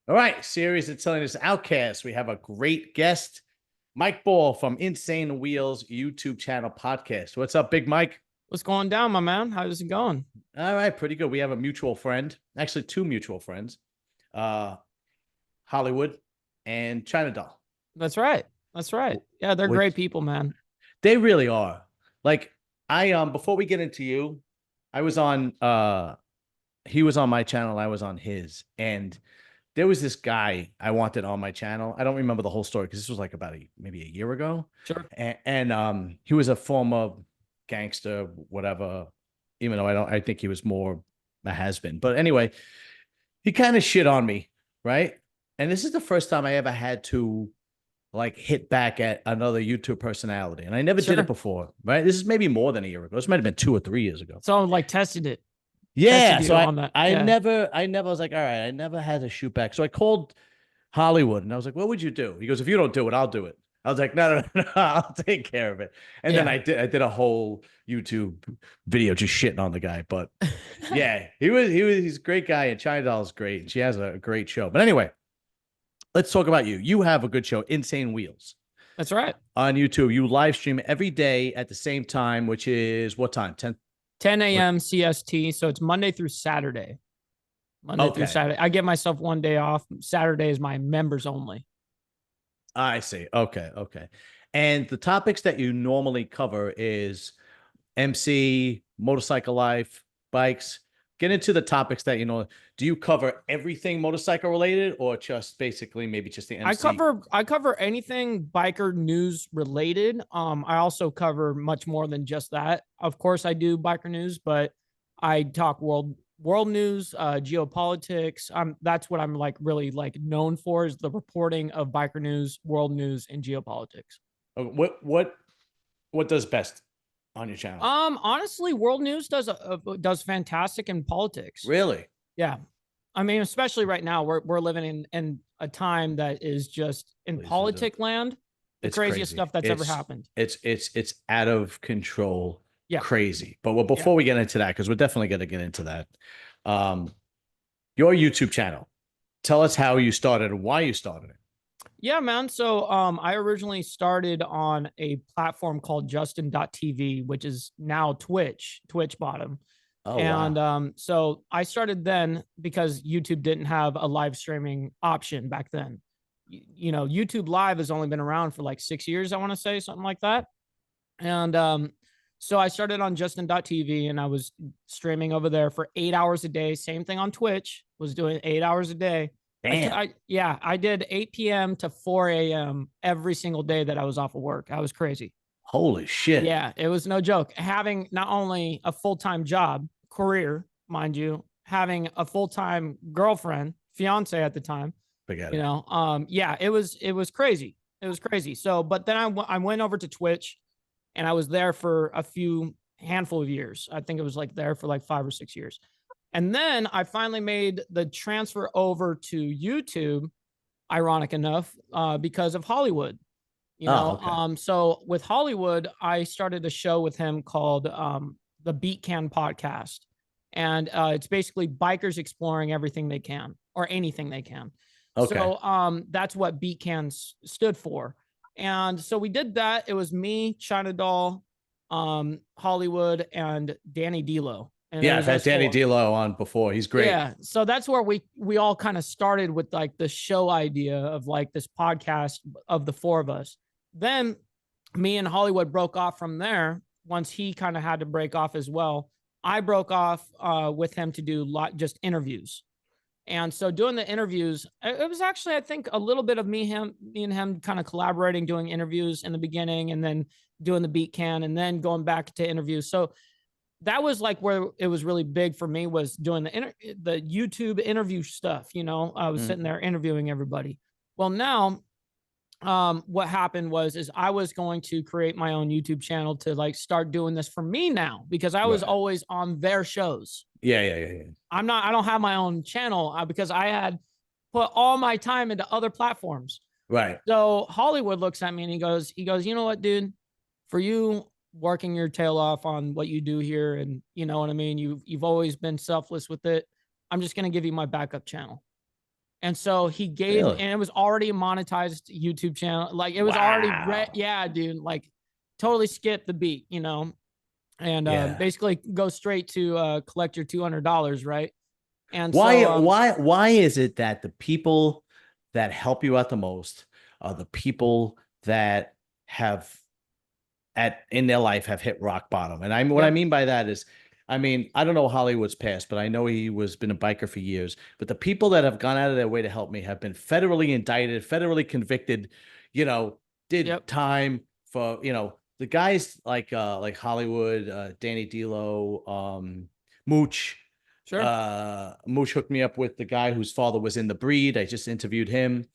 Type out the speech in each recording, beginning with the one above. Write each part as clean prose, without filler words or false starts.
All right, series of telling us Outcast. We have a great guest, Mike Ball from Insane Wheels YouTube channel podcast. What's up, Big Mike? What's going down, my man? How's it going? All right, pretty good. We have a mutual friend, actually two mutual friends, uh, Hollywood and China Doll. That's right. That's right. Yeah, they're great Which people, man. they really are. Like I before we get into you, I was on he was on my channel, I was on his, and there was this guy I wanted on my channel. I don't remember the whole story because this was like about maybe a year ago. Sure. And he was a former gangster, whatever, even though I think he was more a has-been. But anyway, he kind of shit on me, right? And this is the first time I ever had to like hit back at another YouTube personality. And I never did it Sure. before, right? This is maybe more than a year ago. This might have been 2 or 3 years ago. So like tested Yeah. So you I on that. I Yeah. never I never was like, all right, I never had to shoot back. So I called Hollywood and I was like, what would you do? He goes, if you don't do it, I'll do it. I was like, no, I'll take care of it. And then Yeah. I did a whole YouTube video just shitting on the guy. But yeah, he's a great guy, and China Doll is great, and she has a great show. But anyway, let's talk about you. You have a good show, Insane Wheels, That's right. on YouTube. You live stream every day at the same time, which is what time? 10. 10 What? a.m. CST. So it's Monday through Saturday. Monday through Okay. Saturday. I give myself one day off. Saturday is my members only. I see. Okay. Okay. And the topics that you normally cover is MC, motorcycle life, bikes. Get into the topics that you know. Do you cover everything motorcycle related, or just basically maybe just the I MC? cover I cover anything biker news related. I also cover much more than just that. Of course, I do biker news, but I talk world news, geopolitics. That's what I'm like really like known for is the reporting of biker news, world news, and geopolitics. What does best on your channel? Honestly, world news does fantastic in politics. Really? Yeah, I mean, especially right now, we're living in a time that is just in Please do. politic land, the It's craziest crazy. stuff that's ever happened. It's out of control, Yeah, crazy. But well, yeah, before we get into that, because we're definitely going to get into that, um, your YouTube channel. Tell us how you started and why you started it. yeah, man. So, I originally started on a platform called Justin.tv, which is now Twitch bottom. Oh And wow. so I started then because YouTube didn't have a live streaming option back then. You know, YouTube Live has only been around for like 6 years, I want to say, something like that. And so I started on Justin.tv and I was streaming over there for 8 hours a day. Same thing on Twitch, was doing 8 hours a day. Damn. Yeah, I did 8 p.m. to 4 a.m. every single day that I was off of work. I was crazy. Holy shit. Yeah, it was no joke. Having not only a full time job, career, mind you, having a full time girlfriend, fiance at the time, Forget it. yeah, it was crazy. It was crazy. So, but then I went over to Twitch, and I was there for a handful of years. I think it was like there for like 5 or 6 years, and then I finally made the transfer over to YouTube. Ironic enough, because of Hollywood. Oh, okay. So with Hollywood, I started a show with him called the Beat Can Podcast. And it's basically bikers exploring everything they can or anything they can. Okay. So that's what Beat Can stood for. And so we did that. It was me, China Doll, Hollywood, and Danny D'Lo. And it Yeah, I've was had us Danny four. D'Lo on before. He's great. Yeah. So that's where we all kind of started with like the show idea of like this podcast of the four of us. Then me and Hollywood broke off from there once he kind of had to break off as well. I broke off with him to do just interviews. And so doing the interviews, it was actually, I think, a little bit of me and him kind of collaborating, doing interviews in the beginning and then doing the beat can and then going back to interviews. So that was like where it was really big for me was doing the YouTube interview stuff. I was sitting Mm. there interviewing everybody. Well, now what happened is I was going to create my own YouTube channel to like start doing this for me now because I was Right. always on their shows. Yeah. I don't have my own channel because I had put all my time into other platforms. Right. So Hollywood looks at me and he goes, you know what, dude, for you working your tail off on what you do here, and you know what I mean, you've always been selfless with it. I'm just gonna give you my backup channel. And so he gave, Really? and it was already a monetized YouTube channel. Like it was already, Wow. yeah, dude, like totally skip the beat, and Yeah. basically go straight to collect your $200, right? And Why, so, why is it that the people that help you out the most are the people that have in their life have hit rock bottom? And what I yep, mean by that is, I mean, I don't know Hollywood's past, but I know he was been a biker for years. But the people that have gone out of their way to help me have been federally indicted, federally convicted, you know, did yep, time for, the guys like Hollywood, Danny D'Lo, Mooch. sure, Mooch hooked me up with the guy whose father was in the breed. I just interviewed him.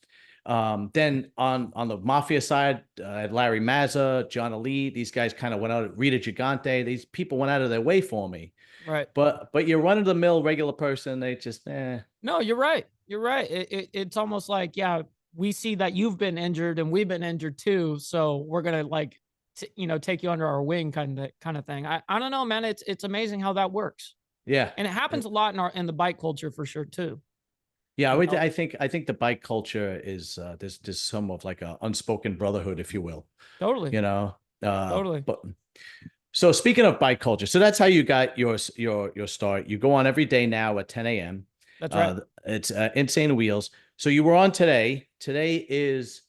Then on the mafia side, Larry Mazza, John Elite, these guys kind of went out. Rita Gigante, these people went out of their way for me. right. But you're run of the mill regular person. They just No, you're right. You're right. It's almost like, yeah, we see that you've been injured and we've been injured too. So we're gonna like, take you under our wing, kind of thing. I don't know, man. It's amazing how that works, yeah. and it happens a lot in the bike culture for sure too. Yeah, You know, I think the bike culture is there's some of like a unspoken brotherhood, if you will. totally, You know, totally. but so speaking of bike culture, so that's how you got your start. You go on every day now at 10 a.m. That's right. It's Insane Wheels. So you were on today. Today is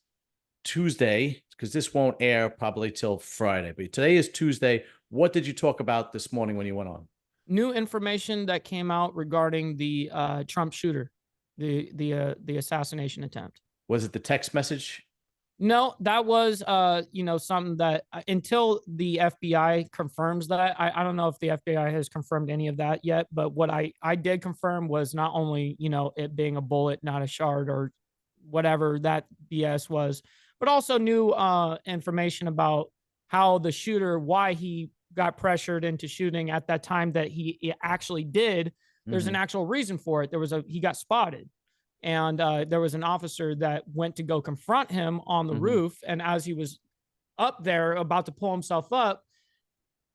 Tuesday because this won't air probably till Friday. But today is Tuesday. What did you talk about this morning when you went on? New information that came out regarding the Trump shooter, the assassination attempt. Was it the text message? No, that was something that until the FBI confirms that, I don't know if the FBI has confirmed any of that yet, but what I did confirm was not only, it being a bullet, not a shard or whatever that BS was, but also new information about how the shooter, why he got pressured into shooting at that time that he actually did. There's an Mhm. actual reason for it. He got spotted, and there was an officer that went to go confront him on the Mhm. roof, and as he was up there about to pull himself up,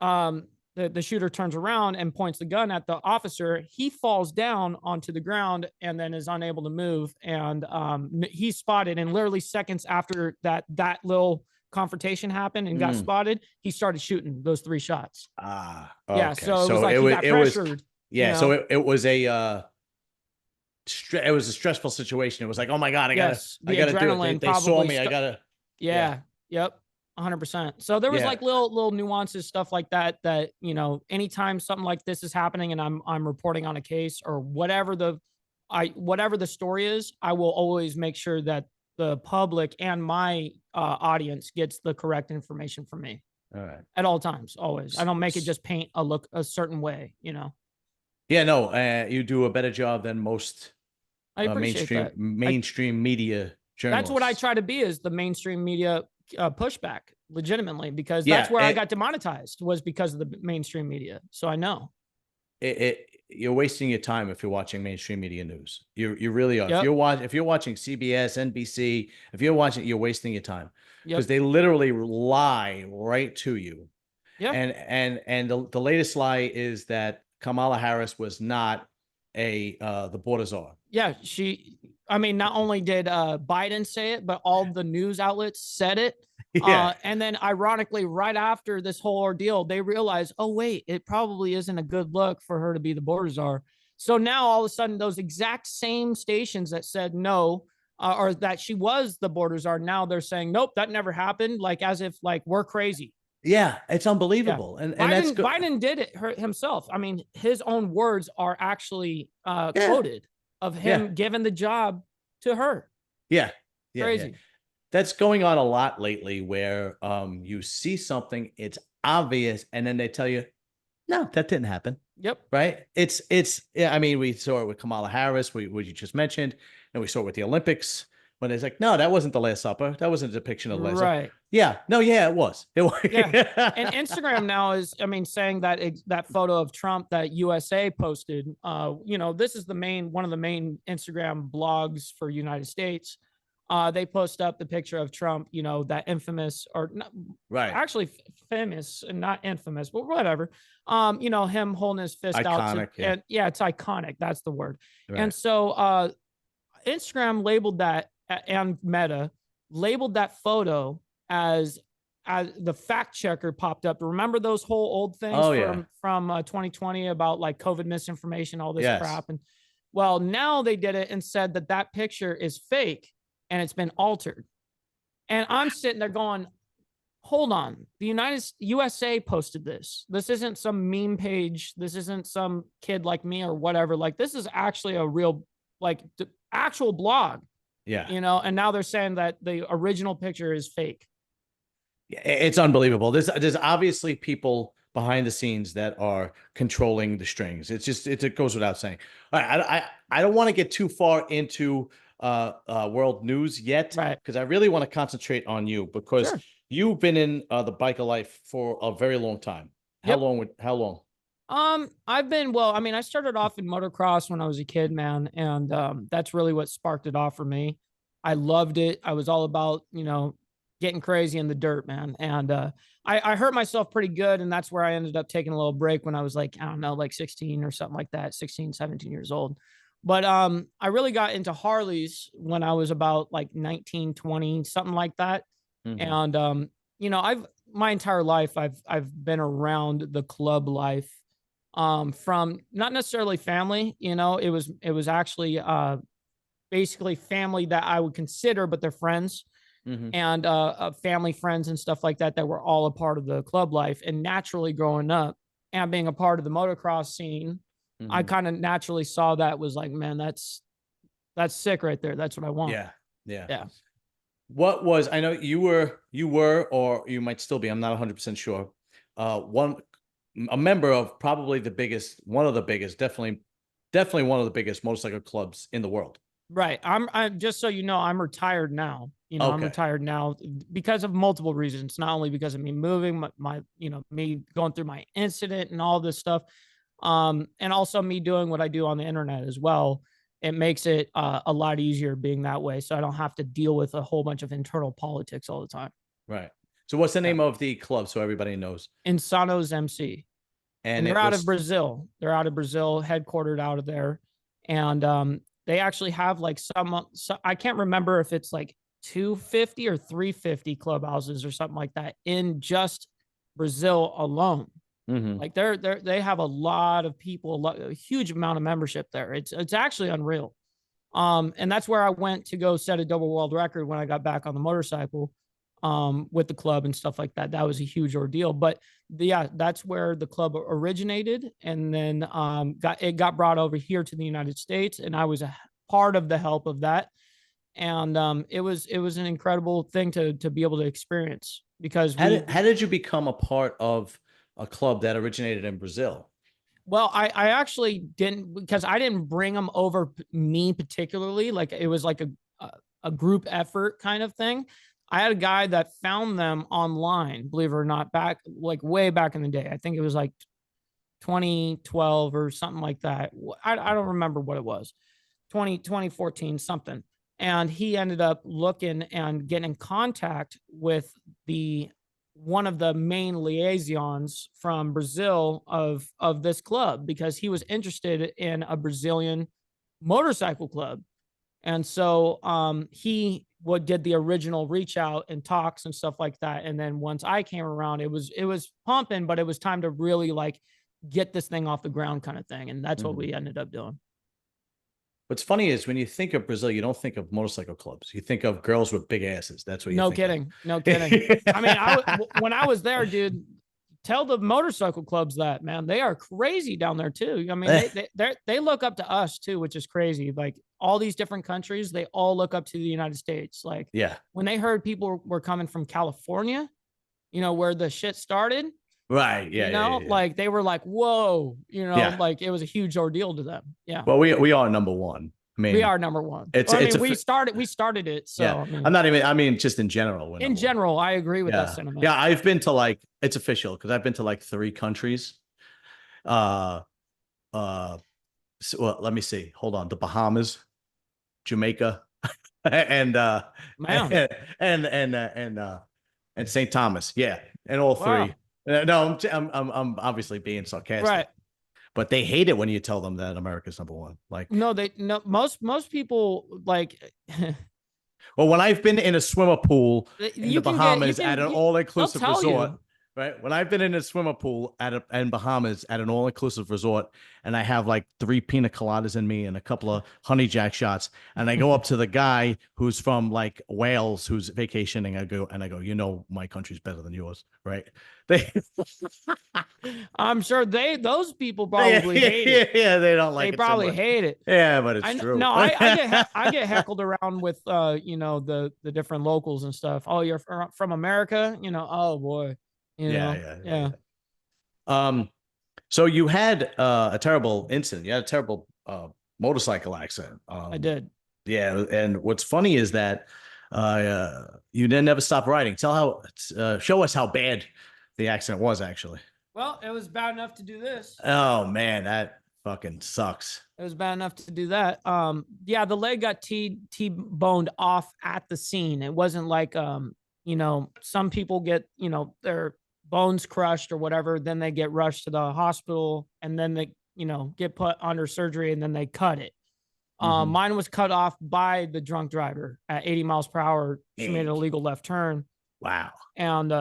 the shooter turns around and points the gun at the officer. He falls down onto the ground and then is unable to move, and he's spotted, and literally seconds after that little confrontation happened and got Mm. spotted, he started shooting those 3 shots. Ah, Yeah, okay. so it was So like he got it was pressured, yeah, so it was a it was a stressful situation. It was like, oh my God, yes, I the gotta do it. adrenaline They saw probably me. I gotta, yeah, yeah, yep, 100%. So there was yeah, like little nuances, stuff like that, anytime something like this is happening and I'm reporting on a case or whatever the story is, I will always make sure that the public and my audience gets the correct information from me all right. at all times, always. I S- don't make it s- just paint a certain way. Yeah, no, you do a better job than most I appreciate that. I mainstream media That's what I journalists. try to be, is the mainstream media pushback, legitimately, because that's Yeah, where I got demonetized, was because of the mainstream media. So I know. you're wasting your time if you're watching mainstream media news. You really are. Yep. If you're watching CBS, NBC, if you're watching, you're wasting your time because Yep. they literally lie right to you. Yeah. And the latest lie is that Kamala Harris was not the border czar. Yeah. I mean, not only did Biden say it, but all the news outlets said it. Yeah. And then ironically, right after this whole ordeal, they realized, oh, wait, it probably isn't a good look for her to be the border czar. So now all of a sudden, those exact same stations that said no, or that she was the border czar, now they're saying, nope, that never happened. Like, as if like we're crazy. Yeah, it's Yeah. unbelievable. And that's good. Biden did it himself. I mean, his own words are actually Yeah. quoted of Yeah. him giving the job to her. Yeah. Yeah. Yeah. Crazy. That's going on a lot lately where you see something, it's obvious, and then they tell you, no, that didn't happen. Yep. Right? It's yeah, I mean, we saw it with Kamala Harris, what you just mentioned, and we saw it with the Olympics when it's like, no, that wasn't the Last Supper. That wasn't a depiction of the Last Supper. Right. Yeah, no, yeah, it was. It was. Yeah. And Instagram now is, I mean, saying that that photo of Trump that USA posted, this is one of the main Instagram blogs for United States. They post up the picture of Trump, that infamous, or not, Right. actually famous and not infamous, but whatever. Him holding his fist out Iconic, yeah. and yeah, it's iconic. That's the word. Right. And so Instagram labeled that, and Meta labeled that photo as the fact checker popped up. Remember those whole old things Oh yeah. from 2020 about like COVID misinformation, all this Yes. crap. And well, now they did it and said that that picture is fake and it's been altered. And I'm sitting there going, hold on, the USA posted this. This isn't some meme page. This isn't some kid like me or whatever. Like, this is actually a real, like, actual blog, Yeah. you know. And now they're saying that the original picture is fake. It's unbelievable. There's obviously people behind the scenes that are controlling the strings. It's just it goes without saying. All right, I don't want to get too far into world news yet Right. because I really want to concentrate on you because Sure. you've been in the biker life for a very long time. Yep. How long? I've been, well, I mean, I started off in motocross when I was a kid, man, and that's really what sparked it off for me. I loved it. I was all about, you know, getting crazy in the dirt, man. And I hurt myself pretty good, and that's where I ended up taking a little break when I was like, I don't know, like 16 or something like that, 16, 17 years old. But I really got into Harleys when I was about like 19, 20, something like that. Mhm. And you know, I've my entire life I've been around the club life, from not necessarily family, you know. It was actually basically family that I would consider, but they're friends, Mhm. and family friends and stuff like that that were all a part of the club life. And naturally, growing up and being a part of the motocross scene, I Mhm. kind of naturally saw that, was like, man, that's sick right there. That's what I want. Yeah. Yeah. Yeah. What was I know you were or you might still be, I'm not 100% sure. One a member of probably the biggest, one of the biggest, definitely one of the biggest motorcycle clubs in the world. Right. I'm just so you know, I'm retired now. You know, I'm Okay. retired now because of multiple reasons, not only because of me moving, my you know, me going through my incident and all this stuff. And also me doing what I do on the internet as well. It makes it a lot easier being that way. So I don't have to deal with a whole bunch of internal politics all the time. Right. So what's the Yeah. name of the club so everybody knows? Insanos MC. And And they're it out of was Brazil. They're out of Brazil, headquartered out of there. And they actually have like I can't remember if it's like 250 or 350 clubhouses or something like that in just Brazil alone. Mhm. Like they have a lot of people, a huge amount of membership there. It's actually unreal. And that's where I went to go set a double world record when I got back on the motorcycle, with the club and stuff like that. That was a huge ordeal. But yeah, that's where the club originated, and then got brought over here to the United States, and I was a part of the help of that. And it was an incredible thing to be able to experience, because how did you become a part of a club that originated in Brazil? well, I actually didn't, because I didn't bring them over me particularly. Like, it was like a group effort kind of thing. I had a guy that found them online, believe it or not, back like way back in the day. I think it was like 2012 or something like that. I don't remember what it was. 2014 something. And he ended up looking and getting in contact with the one of the main liaisons from Brazil of this club, because he was interested in a Brazilian motorcycle club. And so he did the original reach out and talks and stuff like that. And then once I came around, it was pumping, but it was time to really like get this thing off the ground, kind of thing. And that's what Mhm. we ended up doing. What's funny is when you think of Brazil, you don't think of motorcycle clubs. You think of girls with big asses. That's what you No think of. kidding. No kidding. I mean, when I was there, dude, tell the motorcycle clubs that, man, they are crazy down there too. I mean, they look up to us too, which is crazy. Like, all these different countries, they all look up to the United States. Like, Yeah. when they heard people were coming from California, you know, where the shit started, Right. Yeah. you Yeah. know, Yeah. Yeah. like they were like, whoa, you know, Yeah. like it was a huge ordeal to them. Yeah. Well, we are number one. I We mean, are number one. it's Well, I it's mean, a we started it. yeah. So, I I'm mean, not even. I mean, just in general, we're in number one. general, I agree with that Yeah. sentiment. Yeah. I've been to like it's official because I've been to like 3 countries. Uh. So, well, let me see. Hold on. The Bahamas, Jamaica, and Man, and and St. Thomas. Yeah, and all wow. three. No, I'm obviously being sarcastic. Right. but they hate it when you tell them that America's number one. Like, No, most people like well, when I've been in a swimmer pool in the you can get Bahamas at an they'll all-inclusive tell resort, you. right? When I've been in a swimmer pool in Bahamas at an all-inclusive resort, and I have like 3 pina coladas in me and a couple of honey jack shots, and I go up to the guy who's from like Wales who's vacationing, I go, you know, my country's better than yours, right? They, I'm sure those people probably hate it. yeah, they don't like They it so probably much. hate it. Yeah, but it's I true. no, I get heckled around with you know, the different locals and stuff. Oh, you're from America, you know? Oh boy, you Yeah, know? yeah, yeah, Yeah, yeah. So you had a terrible incident. You had a terrible motorcycle accident. I did. Yeah, and what's funny is that you then never stopped riding. Show us how bad the accident was actually. Well, it was bad enough to do this. Oh man, that fucking sucks. It was bad enough to do that. Yeah, the leg got T-boned off at the scene. It wasn't like, you know, some people get, you know, their bones crushed or whatever, then they get rushed to the hospital and then they, you know, get put under surgery and then they cut it. Mhm. Mine was cut off by the drunk driver at 80 miles per hour. She made an illegal left turn. Wow. And,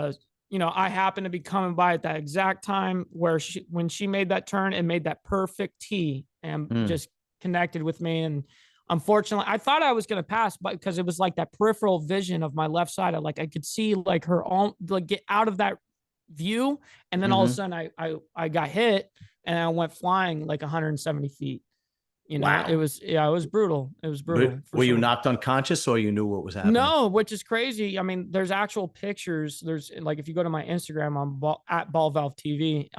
you know, I happened to be coming by at that exact time where when she made that turn and made that perfect T and just connected with me. And unfortunately, I thought I was going to pass, but because it was like that peripheral vision of my left side, I could see like her own, like get out of that view. And then all of a sudden I got hit and I went flying like 170 feet. You know, Wow. it was brutal. It was brutal. Were you sure. knocked unconscious or you knew what was happening? No, which is crazy. I mean, there's actual pictures. There's like, if you go to my Instagram on at Ball Valve TV,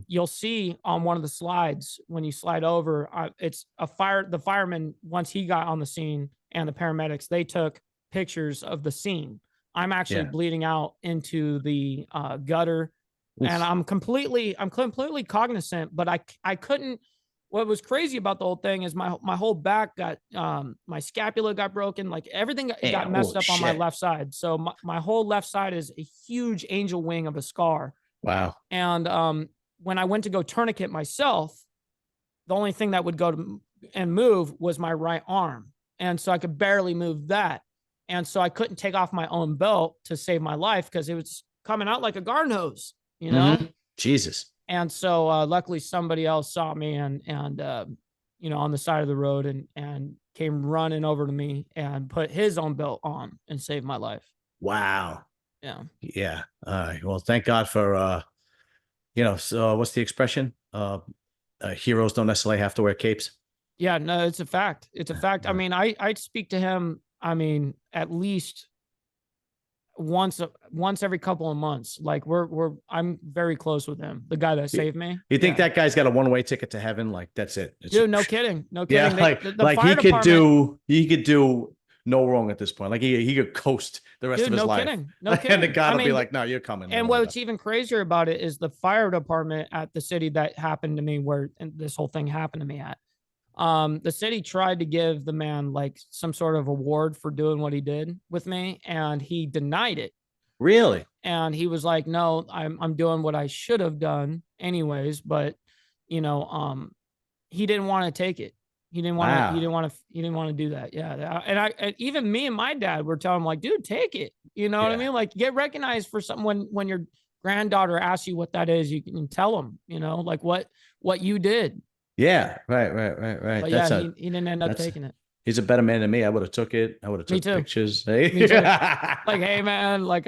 you'll see on one of the slides when you slide over, it's the fireman, once he got on the scene and the paramedics, they took pictures of the scene. I'm actually bleeding out into the gutter. Oof. And I'm completely cognizant, but I couldn't. What was crazy about the whole thing is my whole back got, my scapula got broken, like everything got messed up on my left side. So my whole left side is a huge angel wing of a scar. Wow. And when I went to go tourniquet myself, the only thing that would go and move was my right arm. And so I could barely move that. And so I couldn't take off my own belt to save my life because it was coming out like a garden hose, you know? Jesus. And so luckily somebody else saw me and you know, on the side of the road and came running over to me and put his own belt on and saved my life. Wow. Yeah. Yeah. Well, thank God for you know, so what's the expression? Heroes don't necessarily have to wear capes. Yeah, no, it's a fact. It's a fact. I mean, I speak to him, I mean, at least once every couple of months. Like I'm very close with him, the guy that saved me. You think that guy's got a one-way ticket to heaven? Like that's it. Dude, no kidding. No kidding. Yeah, like he could do no wrong at this point. Like he could coast the rest of his life. Kidding. No kidding. And the guy will be like, no, you're coming. And what's even crazier about it is the fire department at the city that happened to me, where this whole thing happened to me at. The city tried to give the man like some sort of award for doing what he did with me, and he denied it. Really? And he was like, no, I'm doing what I should have done anyways. But, you know, he didn't want to take it. He didn't want to, he didn't want to do that. Yeah. And even me and my dad were telling him like, dude, take it. You know what I mean? Like get recognized for something when your granddaughter asks you what that is, you can tell them, you know, like what you did. Yeah. Right. But yeah, he didn't end up taking it. He's a better man than me. I would have took it. I would have took pictures. Hey? Me too. Like, hey man, like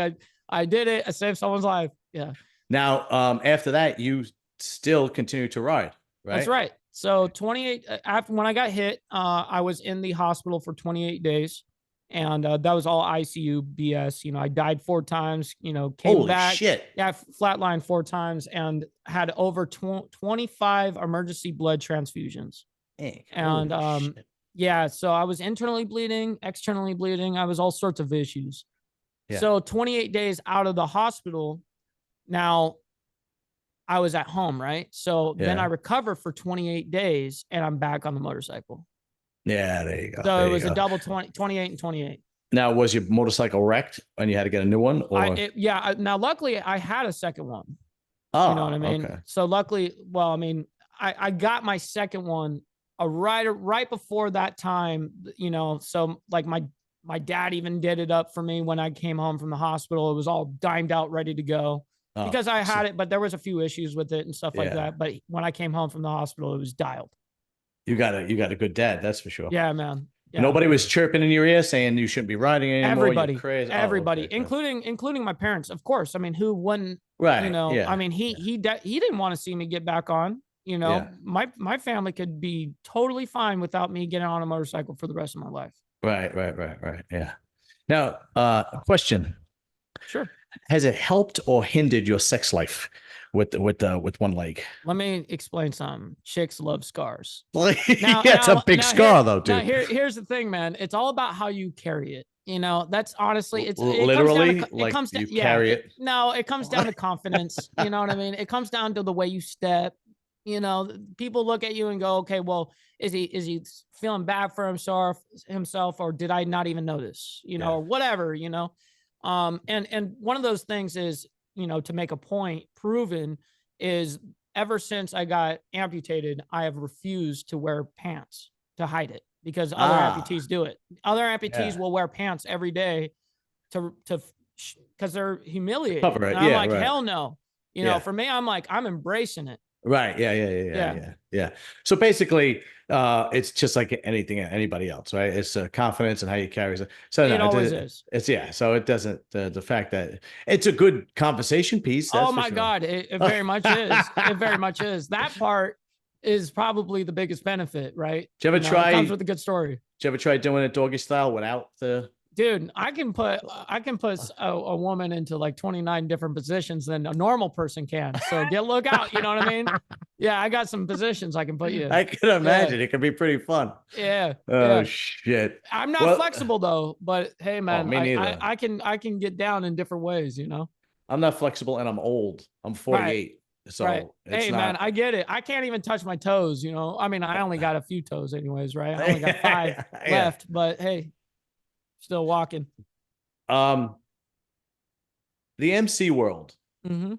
I did it. I saved someone's life. Yeah. Now, after that, you still continue to ride, right? That's right. So 28 after when I got hit, I was in the hospital for 28 days, and that was all ICU BS. You know, I died 4 times. You know, came back. Shit. Yeah, flatlined 4 times, and had over 25 emergency blood transfusions. Hey, and yeah, so I was internally bleeding, externally bleeding. I was all sorts of issues. Yeah. So 28 days out of the hospital. Now I was at home, right? So then I recover for 28 days and I'm back on the motorcycle. Yeah, there you go. So it was a double 28 and 28. Now, was your motorcycle wrecked and you had to get a new one? Or? Now, luckily I had a second one. Oh, you know what I mean? Okay. So luckily, well, I mean, I got my second one right before that time, you know. So like my dad even did it up for me when I came home from the hospital. It was all dimed out, ready to go Oh, because I so- had it, but there was a few issues with it and stuff like Yeah. that. But when I came home from the hospital, it was dialed. you got a good dad, that's for sure. Yeah, man. Yeah. Nobody was chirping in your ear saying you shouldn't be riding anymore. Everybody, You're crazy. everybody, Oh, okay. including my parents, of course. I mean, who wouldn't? Right. You know, Yeah. I mean, he didn't want to see me get back on. You know, Yeah. my family could be totally fine without me getting on a motorcycle for the rest of my life. Right. Yeah. Now, a question: Sure. has it helped or hindered your sex life with one leg? Let me explain something. Chicks love scars. Yeah, it's a big scar though, dude. Here's the thing, man. It's all about how you carry it. You know, that's honestly, it Literally, comes down to, like you carry it. No, it comes down to confidence. You know what I mean? It comes down to the way you step. You know, people look at you and go, okay, well, is he feeling bad for himself, or did I not even notice? You know, or whatever. You know, and one of those things is, you know, to make a point proven is ever since I got amputated, I have refused to wear pants to hide it because other amputees do it. Other amputees will wear pants every day because they're humiliated. Cover it. And I'm Yeah, like, right. hell no. You know, for me, I'm like, I'm embracing it. Right. Yeah. So basically, it's just like anybody else, right? It's confidence and how you carry it. So It always is. It's so it doesn't the fact that it's a good conversation piece. That's Oh my God, it very much is. It very much is. That part is probably the biggest benefit, right? Did you ever try? It comes with a good story. Did you ever try doing it doggy style without the? Dude, I can put a woman into like 29 different positions than a normal person can. So look out. You know what I mean? Yeah, I got some positions I can put you in. I can imagine it could be pretty fun. Yeah. Oh shit. I'm not flexible though, but hey man, me neither. I can get down in different ways, you know. I'm not flexible and I'm old. I'm 48. So hey man, I get it. I can't even touch my toes, you know. I mean, I only got a few toes anyways, right? I only got 5 left, but hey, still walking. The MC world. Mm-hmm.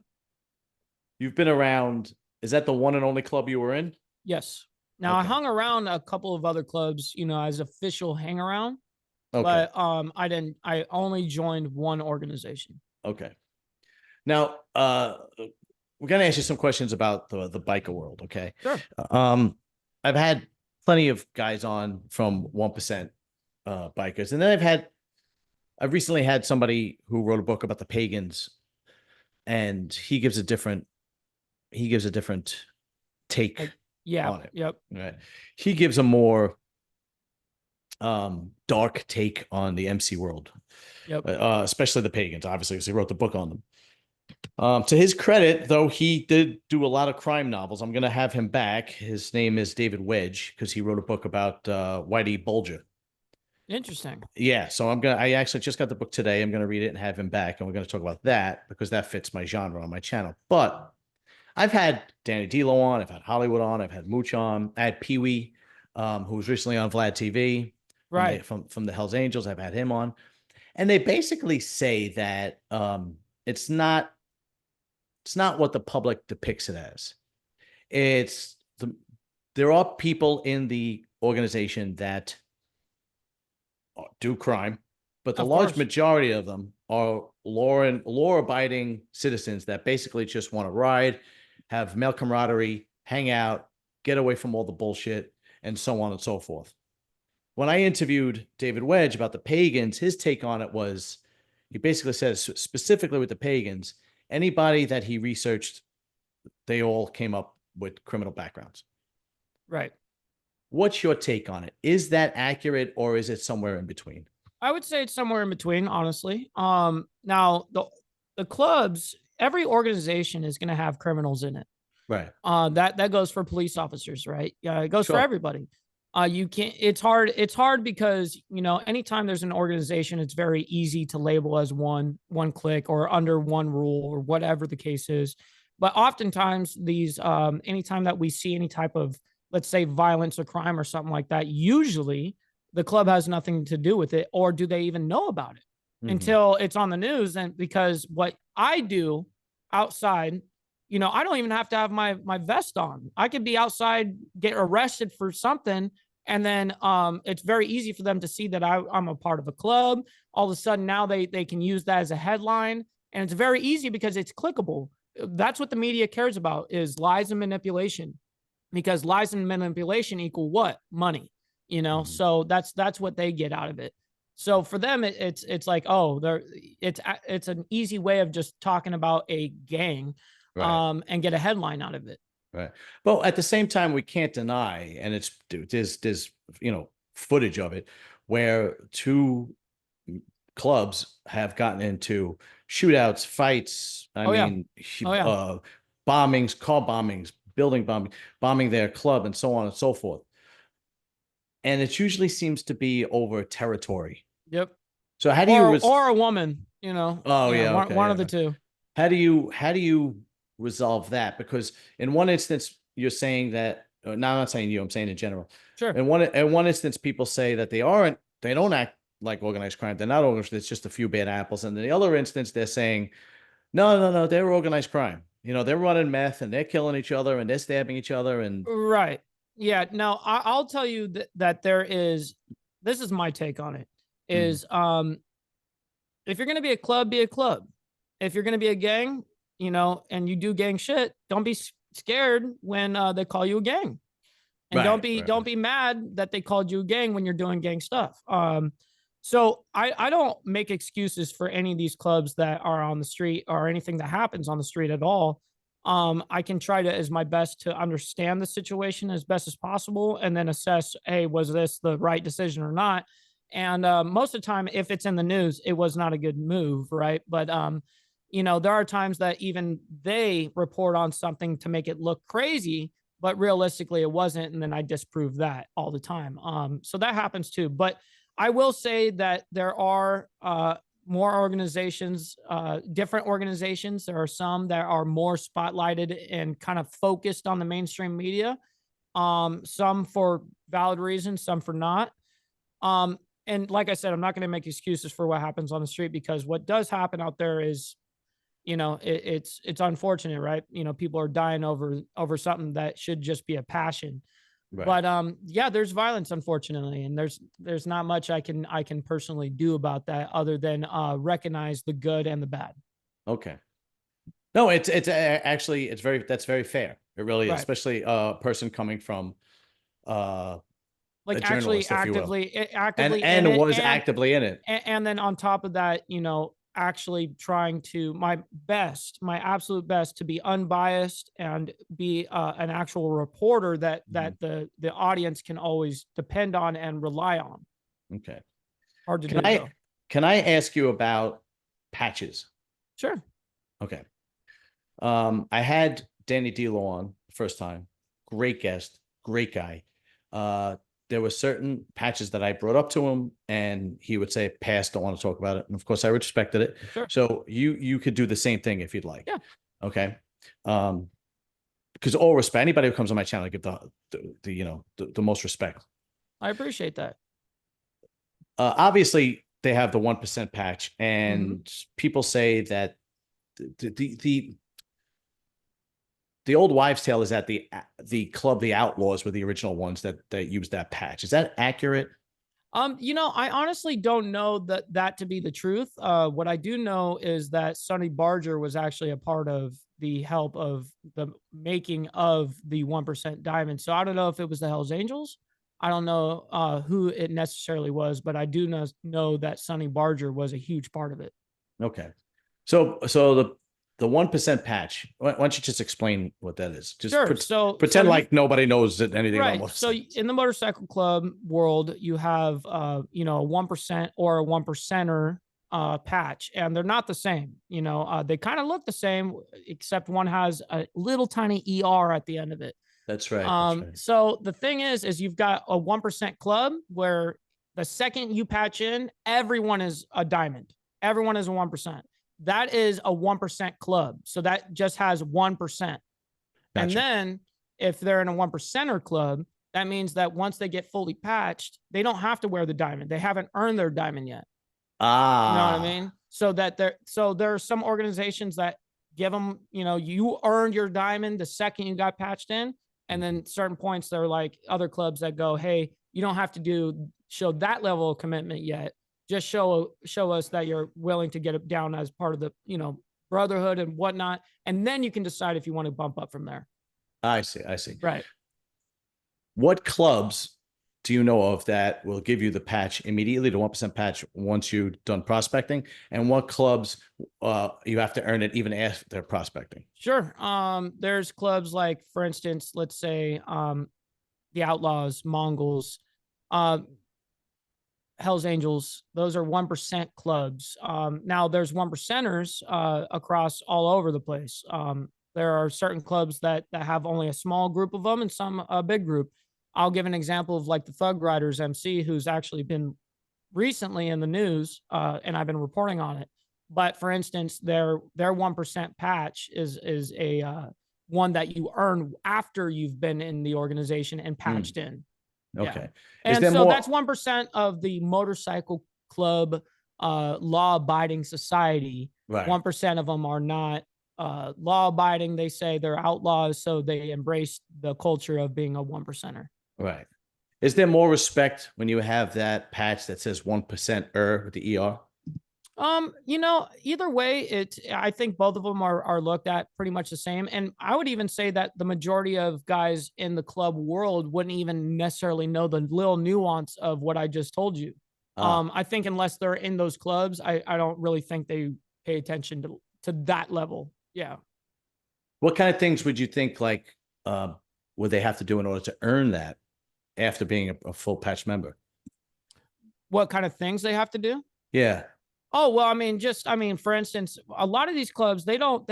You've been around. Is that the one and only club you were in? Yes. Now I hung around a couple of other clubs, you know, as official hang around. Okay. But I only joined one organization. Okay. Now, we're gonna ask you some questions about the biker world. Okay. Sure. I've had plenty of guys on from 1% bikers, and then I've recently had somebody who wrote a book about the Pagans, and he gives a different take on it. Yep. Right. He gives a more dark take on the MC world. Yep. Especially the Pagans, obviously, because he wrote the book on them. To his credit, though, he did do a lot of crime novels. I'm going to have him back. His name is David Wedge because he wrote a book about Whitey Bulger. Interesting. Yeah, so I actually just got the book today. I'm going to read it and have him back, and we're going to talk about that because that fits my genre on my channel. But I've had Danny D'Lo on, I've had Hollywood on, I've had Mooch on, I had Pee Wee, who was recently on Vlad TV, right? From the Hells Angels. I've had him on, and they basically say that it's not what the public depicts it as. There are people in the organization that do crime, but the large majority of them are law-abiding citizens that basically just want to ride, have male camaraderie, hang out, get away from all the bullshit, and so on and so forth. When I interviewed David Wedge about the Pagans, his take on it was, he basically says specifically with the Pagans, anybody that he researched, they all came up with criminal backgrounds. Right. What's your take on it? Is that accurate, or is it somewhere in between? I would say it's somewhere in between, honestly. Now the clubs, every organization is going to have criminals in it. Right. That goes for police officers, right? Yeah, it goes for everybody. You can't, it's hard because, you know, anytime there's an organization, it's very easy to label as one clique or under one rule or whatever the case is. But oftentimes these, anytime that we see any type of, let's say, violence or crime or something like that, usually the club has nothing to do with it, or do they even know about it until it's on the news? And because what I do outside, I don't even have to have my vest on. I could be outside, get arrested for something, and then it's very easy for them to see that I'm a part of a club. All of a sudden now they can use that as a headline, and it's very easy because it's clickable. That's what the media cares about, is lies and manipulation, because lies and manipulation equal what? Money. So that's what they get out of it. So for them, it's like, oh, it's an easy way of just talking about a gang, Right. and get a headline out of it. Right. Well, at the same time, we can't deny, and there's footage of it where two clubs have gotten into shootouts, fights. I Oh, yeah. mean, Oh, yeah. bombings, car bombings, building bombing their club, and so on and so forth. And it usually seems to be over territory. Yep. So how do you? Or a woman, Oh yeah, yeah, okay, one yeah. of the two. How do you resolve that? Because in one instance, you're saying that. No, I'm not saying you. I'm saying in general. Sure. In one instance, people say that they don't act like organized crime. They're not organized. It's just a few bad apples. And in the other instance, they're saying, no, no, no, they're organized crime. They're running meth and they're killing each other and they're stabbing each other. And Right. Yeah. Now I'll tell you that this is my take on it, is if you're going to be a club, be a club. If you're going to be a gang, and you do gang shit, don't be scared when they call you a gang. And don't be mad that they called you a gang when you're doing gang stuff. So I don't make excuses for any of these clubs that are on the street or anything that happens on the street at all. I can try to, as my best, to understand the situation as best as possible, and then assess, hey, was this the right decision or not? And most of the time, if it's in the news, it was not a good move, right? But there are times that even they report on something to make it look crazy, but realistically it wasn't, and then I disprove that all the time. So that happens too. But I will say that there are more organizations, different organizations. There are some that are more spotlighted and kind of focused on the mainstream media. Some for valid reasons, some for not. And like I said, I'm not going to make excuses for what happens on the street, because what does happen out there is, it's unfortunate, right? People are dying over something that should just be a passion. right. But yeah, there's violence, unfortunately, and there's not much I can personally do about that, other than recognize the good and the bad. Okay. No, actually that's very fair. It really is, Right. especially a person coming from a Like actually journalist, if you will, actively in and it, was actively in it. and then on top of that, actually trying to my absolute best to be unbiased and be an actual reporter that the audience can always depend on and rely on. Okay. Hard to do, though. Can I ask you about patches? Sure. Okay. I had Danny D'Lo on the first time. Great guest, great guy. There were certain patches that I brought up to him, and he would say, "Pass, don't want to talk about it." And of course, I respected it. Sure. So you could do the same thing if you'd like. Yeah. Okay. Because all respect, anybody who comes on my channel, I give the most respect. I appreciate that. Obviously, they have the 1% patch, and people say that the old wives' tale is that the club, the Outlaws, were the original ones that used that patch. Is that accurate? I honestly don't know that to be the truth. What I do know is that Sonny Barger was actually a part of the help of the making of the 1% diamond. So I don't know if it was the Hells Angels. I don't know who it necessarily was, but I do know that Sonny Barger was a huge part of it. Okay. So the 1% patch, why don't you just explain what that is? Just sure. pretend like nobody knows anything about motorcycles. So in the motorcycle club world, you have a 1% or a 1%er patch, and they're not the same. They kind of look the same, except one has a little tiny ER at the end of it. That's right. So the thing is you've got a 1% club where the second you patch in, everyone is a diamond. Everyone is a 1%. That is a 1% club. So that just has 1%. Gotcha. And then if they're in a 1%er club, that means that once they get fully patched, they don't have to wear the diamond. They haven't earned their diamond yet. You know what I mean? So there are some organizations that give them, you earned your diamond the second you got patched in. And Mm-hmm. then certain points, they're like other clubs that go, hey, you don't have to show that level of commitment yet. Just show us that you're willing to get it down as part of the, brotherhood and whatnot. And then you can decide if you want to bump up from there. I see. I see. Right. What clubs do you know of that will give you the patch immediately, the 1% patch once you've done prospecting? And what clubs you have to earn it even after prospecting? Sure. There's clubs like, for instance, let's say the Outlaws, Mongols, uh, Hell's Angels. Those are 1% clubs. Now there's 1%ers across all over the place. There are certain clubs that have only a small group of them and some a big group. I'll give an example of like the Thug Riders MC, who's actually been recently in the news, and I've been reporting on it. But for instance, their 1% patch is a one that you earn after you've been in the organization and patched in. Okay. Yeah. And so that's 1% of the motorcycle club law abiding society. Right. 1% of them are not law abiding. They say they're outlaws, so they embrace the culture of being a 1%er. Right. Is there more respect when you have that patch that says 1% with the ER? Either way, I think both of them are looked at pretty much the same. And I would even say that the majority of guys in the club world wouldn't even necessarily know the little nuance of what I just told you. I think unless they're in those clubs, I don't really think they pay attention to that level. Yeah. What kind of things would you think like would they have to do in order to earn that after being a full patch member? What kind of things they have to do? Yeah. Oh, well, I mean, for instance, a lot of these clubs, they don't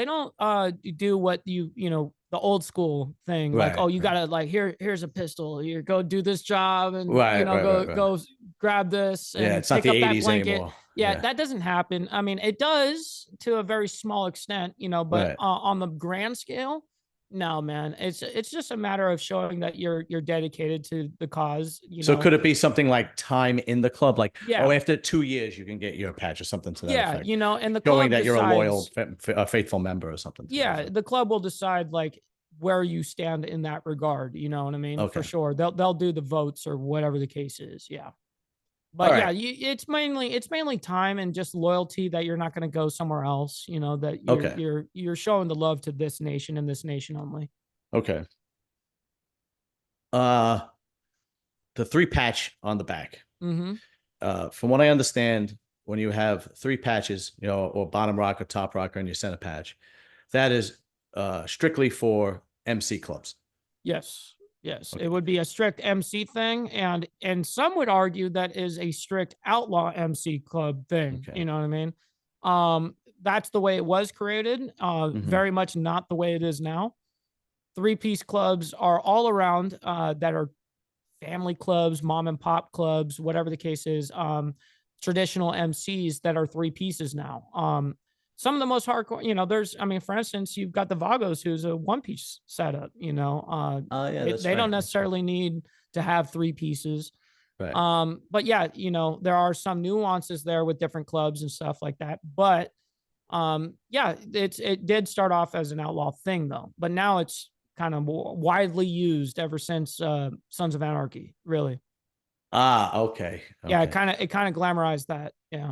do what the old school thing. Like, oh, you gotta like, here's a pistol, here, go do this job and go grab this and it's not pick the up that 80s blanket. anymore. Yeah, that doesn't happen. I mean, it does to a very small extent, but on the grand scale, no, man. It's just a matter of showing that you're dedicated to the cause. So could it be something like time in the club? Like, Yeah. oh, after 2 years, you can get your patch or something to that effect. And the showing club that you're a decides, loyal, faithful member or something. Yeah, the club will decide like where you stand in that regard. You know what I mean? Okay. For sure. They'll do the votes or whatever the case is. Yeah. But right. it's mainly time and just loyalty that you're not going to go somewhere else. That you're showing the love to this nation and this nation only. Okay. The 3 patch on the back. Mm-hmm. From what I understand, when you have 3 patches, or bottom rocker, top rocker, and your center patch, that is strictly for MC clubs. Yes. Okay. It would be a strict MC thing, and some would argue that is a strict outlaw MC club thing. Okay. You know what I mean? That's the way it was created. Very much not the way it is now. 3-piece clubs are all around that are family clubs, mom and pop clubs, whatever the case is. Traditional MCs that are 3 pieces now. Some of the most hardcore, for instance, you've got the Vagos, who's a 1-piece setup, they don't necessarily need to have 3 pieces. Right. But yeah, there are some nuances there with different clubs and stuff like that. But it did start off as an outlaw thing though, but now it's kind of widely used ever since Sons of Anarchy, really. Okay. Yeah, it kind of glamorized that. Yeah.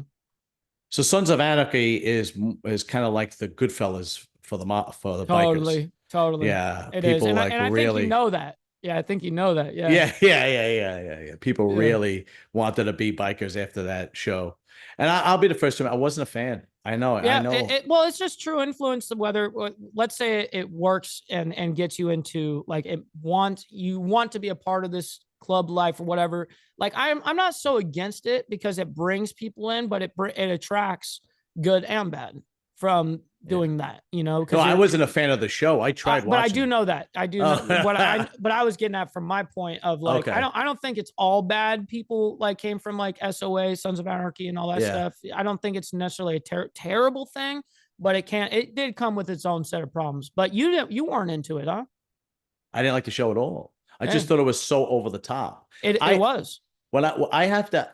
So Sons of Anarchy is kind of like the Goodfellas for the bikers. Totally. Yeah, it is. And I think you know that. Yeah, I think you know that. Yeah. Yeah. People really wanted to be bikers after that show, and I'll be the first to. I wasn't a fan. I know. Yeah. I know. Well, it's just true influence. Whether let's say it works and gets you into like you want to be a part of this club life or whatever. Like I'm not so against it because it brings people in, but it attracts good and bad from doing that, No, I wasn't a fan of the show. I tried watching, but I do know that. I do know but I was getting at from my point of like, I don't think it's all bad. People like came from like SOA, Sons of Anarchy and all that stuff. I don't think it's necessarily a terrible thing, but it did come with its own set of problems. But you weren't into it, huh? I didn't like the show at all. I just thought it was so over the top. It was. Well, I have to.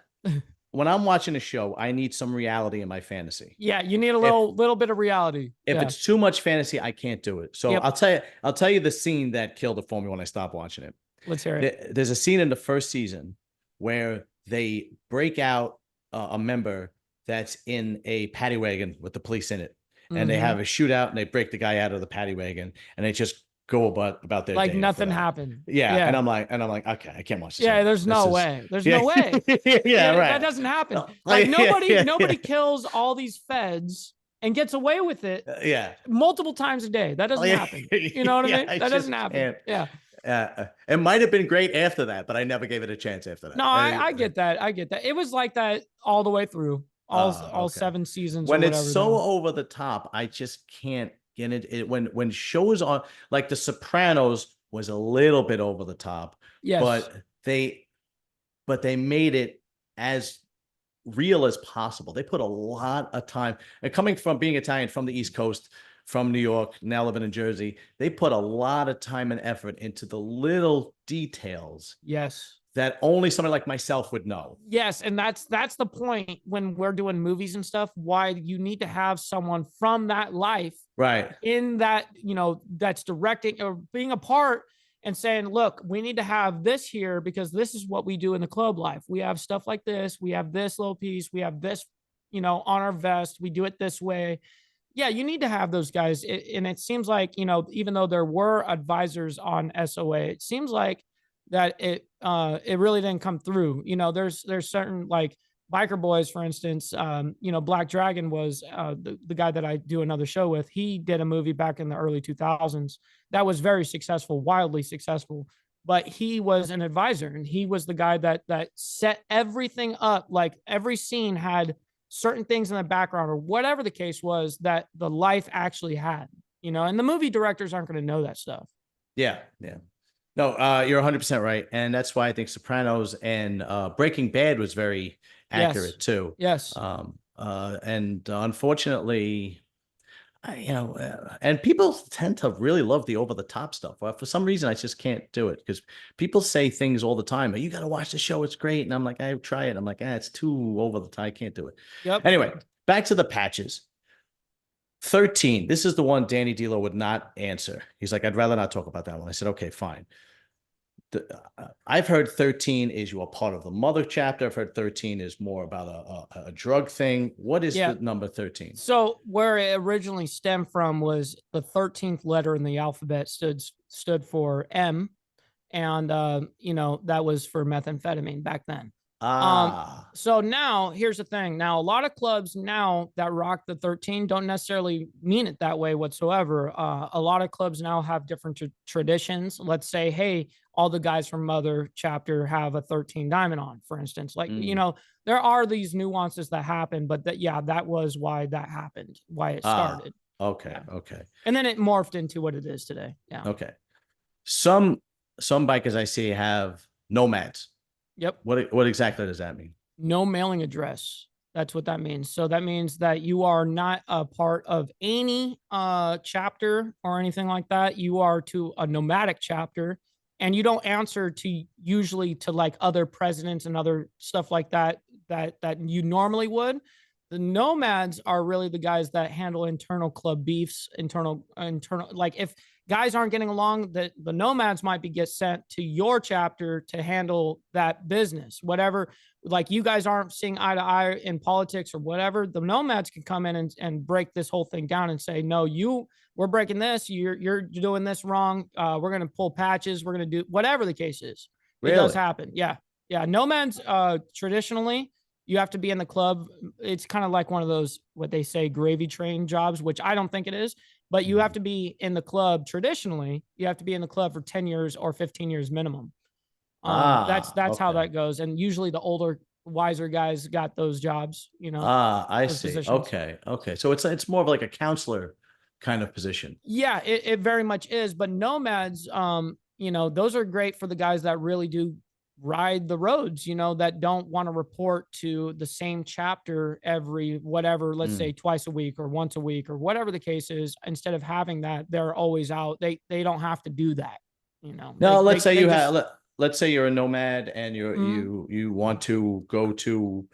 when I'm watching a show, I need some reality in my fantasy. Yeah, you need a If little bit of reality. if Yeah. it's too much fantasy, I can't do it. So Yep. I'll tell you the scene that killed it for me when I stopped watching it. Let's hear it. There's a scene in the first season where they break out a member that's in a paddy wagon with the police in it, and they have a shootout, and they break the guy out of the paddy wagon, and they just go about their Like day after nothing that. happened. Yeah, Yeah. and I'm like, okay, I can't watch this Yeah, anymore. there's This no is way. There's yeah, no way. yeah, That right. doesn't happen. Yeah, Like nobody yeah. nobody kills all these feds and gets away with it Yeah. multiple times a day. That doesn't happen. You know what I Yeah, mean? I That just doesn't happen. can't. Yeah. It might have been great after that, but I never gave it a chance after that. No, I get that. I get that. It was like that all the way through. All Okay. 7 seasons When or it's whatever. so over the top, I just can't get it. When shows are like The Sopranos was a little bit over the top, Yes. but they made it as real as possible. They put a lot of time, and coming from being Italian from the East Coast, from New York, now living in Jersey, they put a lot of time and effort into the little details Yes. that only somebody like myself would know. Yes, and that's the point when we're doing movies and stuff, why you need to have someone from that life Right. in that, that's directing or being a part and saying, look, we need to have this here because this is what we do in the club life. We have stuff like this, we have this little piece, we have this, on our vest, we do it this way. Yeah, you need to have those guys. And it seems like, even though there were advisors on SOA, it seems like that it really didn't come through. There's certain like Biker Boys, for instance. Black Dragon was the guy that I do another show with. He did a movie back in the early 2000s that was very successful, wildly successful. But he was an advisor, and he was the guy that set everything up. Like every scene had certain things in the background or whatever the case was that the life actually had. And the movie directors aren't going to know that stuff. Yeah. No, you're 100% right. And that's why I think Sopranos and Breaking Bad was very accurate too. Yes. And unfortunately, and people tend to really love the over the top stuff. Well, for some reason, I just can't do it because people say things all the time. You got to watch the show. It's great. And I'm like, I try it. I'm like, it's too over the top. I can't do it. Yep. Anyway, back to the patches. 13. This is the one Danny D'Lo would not answer. He's like, I'd rather not talk about that one. I said, okay, fine. I've heard 13 is you are part of the mother chapter. I've heard 13 is more about a drug thing. What is the number 13? So where it originally stemmed from was the 13th letter in the alphabet stood for M. And, that was for methamphetamine back then. So now here's the thing. Now, a lot of clubs now that rock the 13 don't necessarily mean it that way whatsoever. A lot of clubs now have different traditions. Let's say, hey, all the guys from Mother chapter have a 13 diamond on, for instance. Like, there are these nuances that happen, but that was why that happened, why it started. Okay. Okay. And then it morphed into what it is today. Yeah. Okay. Some bikers I see have Nomads. Yep. What exactly does that mean? No mailing address. That's what that means. So that means that you are not a part of any chapter or anything like that. You are to a nomadic chapter, and you don't answer to usually to like other presidents and other stuff like that you normally would. The Nomads are really the guys that handle internal club beefs, internal like if guys aren't getting along, the Nomads might get sent to your chapter to handle that business, whatever. Like you guys aren't seeing eye to eye in politics or whatever. The Nomads can come in and break this whole thing down and say, no, we're breaking this. You're doing this wrong. We're going to pull patches. We're going to do whatever the case is. Really? It does happen. Yeah. Yeah. Nomads, traditionally, you have to be in the club. It's kind of like one of those, what they say, gravy train jobs, which I don't think it is. But you have to be in the club traditionally. You have to be in the club for 10 years or 15 years minimum. That's okay. How that goes. And usually the older, wiser guys got those jobs, I see. Positions. Okay. So it's more of like a counselor kind of position. Yeah, it very much is. But Nomads, those are great for the guys that really do ride the roads, that don't want to report to the same chapter every whatever, let's say twice a week or once a week or whatever the case is. Instead of having that, they're always out. They don't have to do that, No, let's say you're a nomad and you want to go to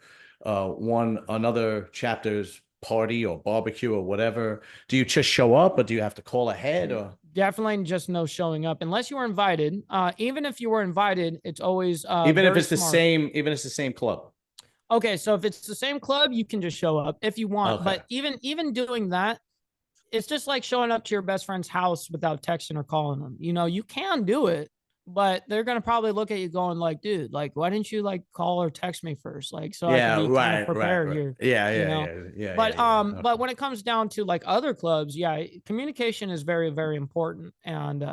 another chapter's party or barbecue or whatever, do you just show up or do you have to call ahead or? Definitely just no showing up unless you were invited. Even if you were invited, it's always Even if very it's the smart. same, even if it's the same club. Okay, so if it's the same club, you can just show up if you want. Okay. But even doing that, it's just like showing up to your best friend's house without texting or calling them. You know, you can do it, but they're gonna probably look at you going like, dude, like, why didn't you like call or text me first? Like, so I could Yeah, be kind of right, right, prepared right. here, Yeah, you yeah, know. yeah, yeah, But yeah, yeah. but Okay. when it comes down to like other clubs, yeah, communication is very, very important. And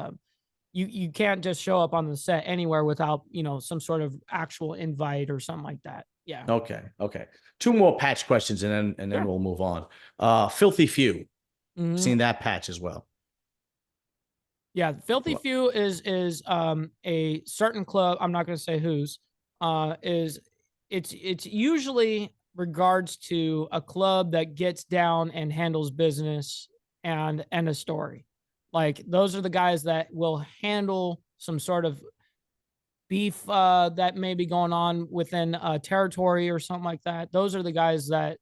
you can't just show up on the set anywhere without, you know, some sort of actual invite or something like that. Yeah. Okay. Okay. Two more patch questions and then Sure. we'll move on. Filthy Few. Mhm. Seen that patch as well. Yeah, Filthy Well, Few is a certain club. I'm not going to say whose. Is it's usually regards to a club that gets down and handles business and a story. Like those are the guys that will handle some sort of beef that may be going on within a territory or something like that. Those are the guys that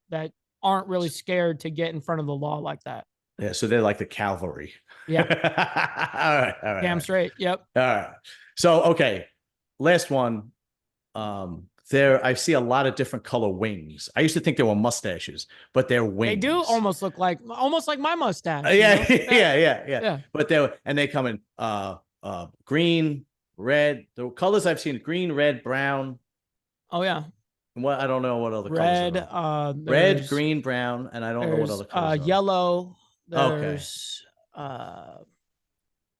aren't really scared to get in front of the law like that. yeah, so they're like the cavalry. Yeah, All right, all right, all damn right. straight. Yep. All right. So, okay, last one. There I see a lot of different color wings. I used to think they were mustaches, but they're They do wings. almost like my mustache, you Yeah, know? yeah. Yeah. But they come in green, red. The colors I've seen: green, red, brown. Oh yeah. And what I don't know what other colors there Red, are. Red, there's green, brown, and I don't know what other colors are. yellow, Okay. uh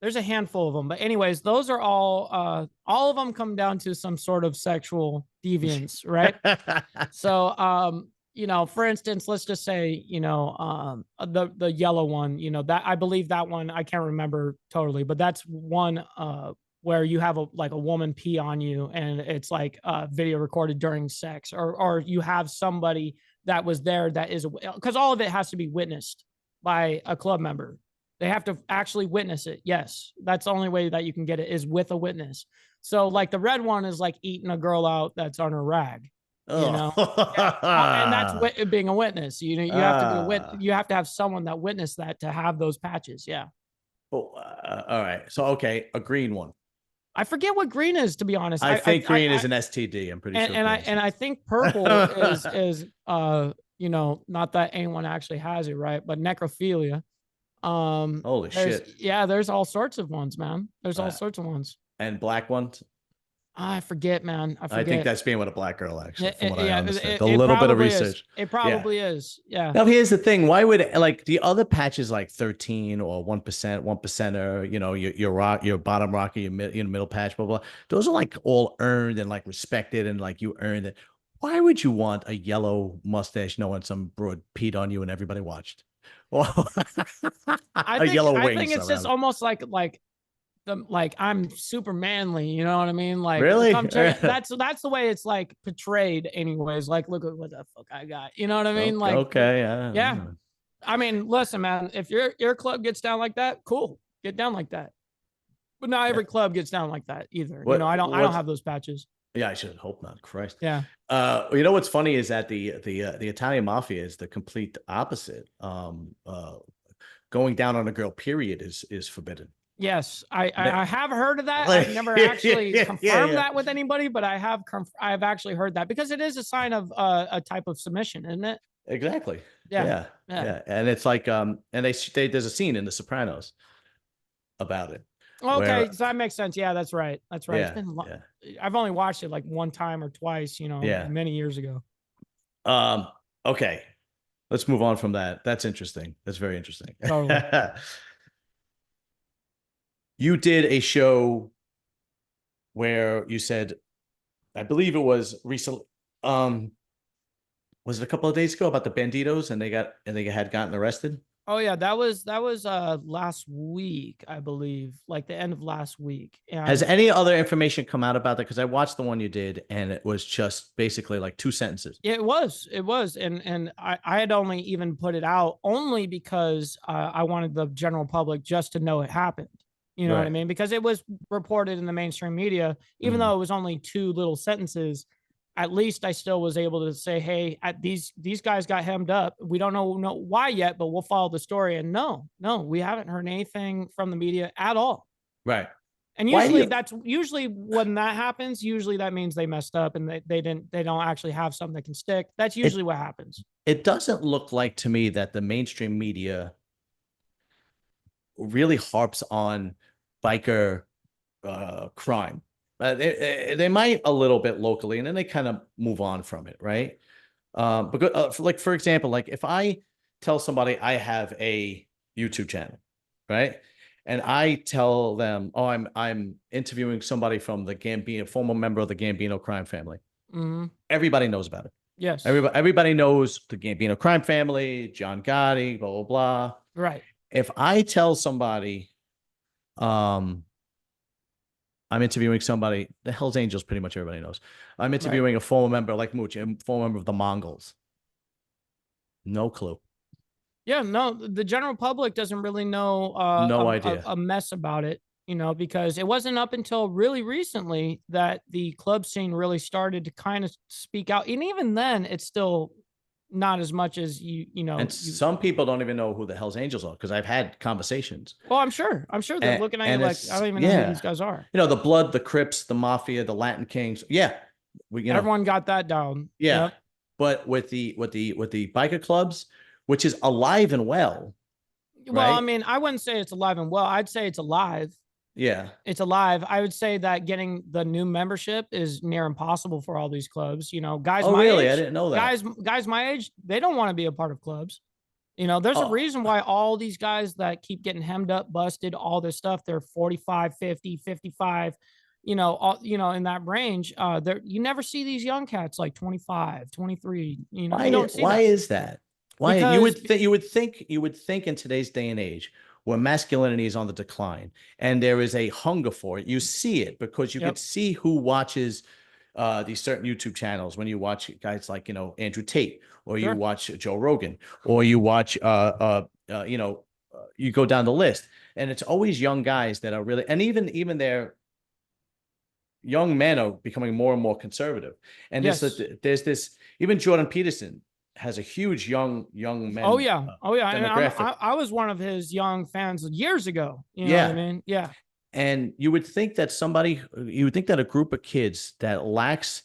there's a handful of them. But anyways, those are all of them come down to some sort of sexual deviance, right? So you know, for instance, let's just say, you know, the yellow one, you know, that I believe that one, I can't remember totally, but that's one where you have a woman pee on you and it's like video recorded during sex, or you have somebody that was there that is, because all of it has to be witnessed by a club member. They have to actually witness it. Yes, that's the only way that you can get it is with a witness. So like the red one is like eating a girl out that's on her rag, you Oh. know. Yeah. And that's being a witness. You know, you have to be you have to have someone that witnessed that to have those patches. Yeah. Oh, all right. So okay, a green one. I forget what green is, to be honest. I think green is an STD. I'm pretty sure. And I think purple is you know, not that anyone actually has it, right? But necrophilia. Holy shit. There's all sorts of ones, man. There's all Uh, sorts of ones. and black ones. I forget, man. I I think forget. that's being with a black girl, actually, from what I Yeah, understand. A it little bit of probably is. research. It Yeah. probably is. Yeah. Now, here's the thing. Why would like the other patches like 13 or 1%, 1%er, you know, your rock, your bottom rocker, your middle patch, blah, blah. Those are like all earned and like respected and like you earned it. Why would you want a yellow mustache knowing some broad peed on you and everybody watched? Well, a yellow I wing. think it's just almost like I'm super manly, you know what I mean? Like Really? come check, that's the way it's like portrayed anyways. Like, look at what the fuck I got. You know what I mean? Like Okay. yeah. I mean, listen, man, if your club gets down like that, cool. Get down like that. But not every club gets down like that either. You know, I don't have those patches. Yeah, I should hope not. Christ. Yeah. You know what's funny is that the Italian mafia is the complete opposite. Going down on a girl, period, is forbidden. Yes, I have heard of that. I've never actually confirmed that with anybody, but I've actually heard that because it is a sign of a type of submission, isn't it? Exactly. Yeah. Yeah. And it's like and there's a scene in The Sopranos about it. Okay, so that makes sense. Yeah, that's right. That's right. Yeah, It's been I've only watched it like one time or twice, you know, many years ago. Okay. Let's move on from that. That's interesting. That's very interesting. Totally. You did a show where you said, I believe it was recently, was it a couple of days ago about the Bandidos and they had gotten arrested? Oh yeah, that was last week, I believe, like the end of last week. And has any other information come out about that? Because I watched the one you did, and it was just basically like 2 sentences. It was, and I had only even put it out only because I wanted the general public just to know it happened. You know what I mean? Because it was reported in the mainstream media, even though it was only 2 little sentences. at least I still was able to say, hey, these guys got hemmed up. We don't know why yet, but we'll follow the story. And no, we haven't heard anything from the media at all. Right. And Why do usually you? that's usually when that happens, usually that means they messed up and they don't actually have something that can stick. That's usually what happens. It doesn't look like to me that the mainstream media really harps on biker crime. They might a little bit locally, and then they kind of move on from it, right? Because, like for example, like if I tell somebody I have a YouTube channel, right, and I tell them, oh, I'm interviewing somebody from the Gambino, former member of the Gambino crime family. Mm-hmm. Everybody knows about it. Yes. Everybody knows the Gambino crime family, John Gotti, blah blah blah. Right. If I tell somebody, um, I'm interviewing somebody, the Hells Angels, pretty much everybody knows. I'm interviewing a former member like Mooch, a former member of the Mongols. No clue. Yeah, no, the general public doesn't really know No idea. a mess about it, because it wasn't up until really recently that the club scene really started to kind of speak out. And even then, it's still not as much as And some people don't even know who the Hells Angels are because I've had conversations. Well, I'm sure they're looking at you like, I don't even know who these guys are. The Blood, the Crips, the Mafia, the Latin Kings. Yeah, everyone got that down. Yeah, yep. But with the biker clubs, which is alive and well. Well, right? I mean, I wouldn't say it's alive and well. I'd say it's alive. Yeah, it's alive. I would say that getting the new membership is near impossible for all these clubs. Guys, oh my really? age, I didn't know that. Guys my age, they don't want to be a part of clubs. There's a reason why all these guys that keep getting hemmed up, busted, all this stuff, they're 45, 50, 55, in that range. You never see these young cats like 25, 23. You don't see why that. is that? Why Because you would think in today's day and age where masculinity is on the decline and there is a hunger for it, you see it because you could see who watches these certain YouTube channels when you watch guys like Andrew Tate or you watch Joe Rogan or you watch you go down the list and it's always young guys that are really, and even their young men are becoming more and more conservative. And there's this, even Jordan Peterson has a huge young men. Oh yeah. Demographic. I was one of his young fans years ago. You know what I mean? Yeah. And you would think that a group of kids that lacks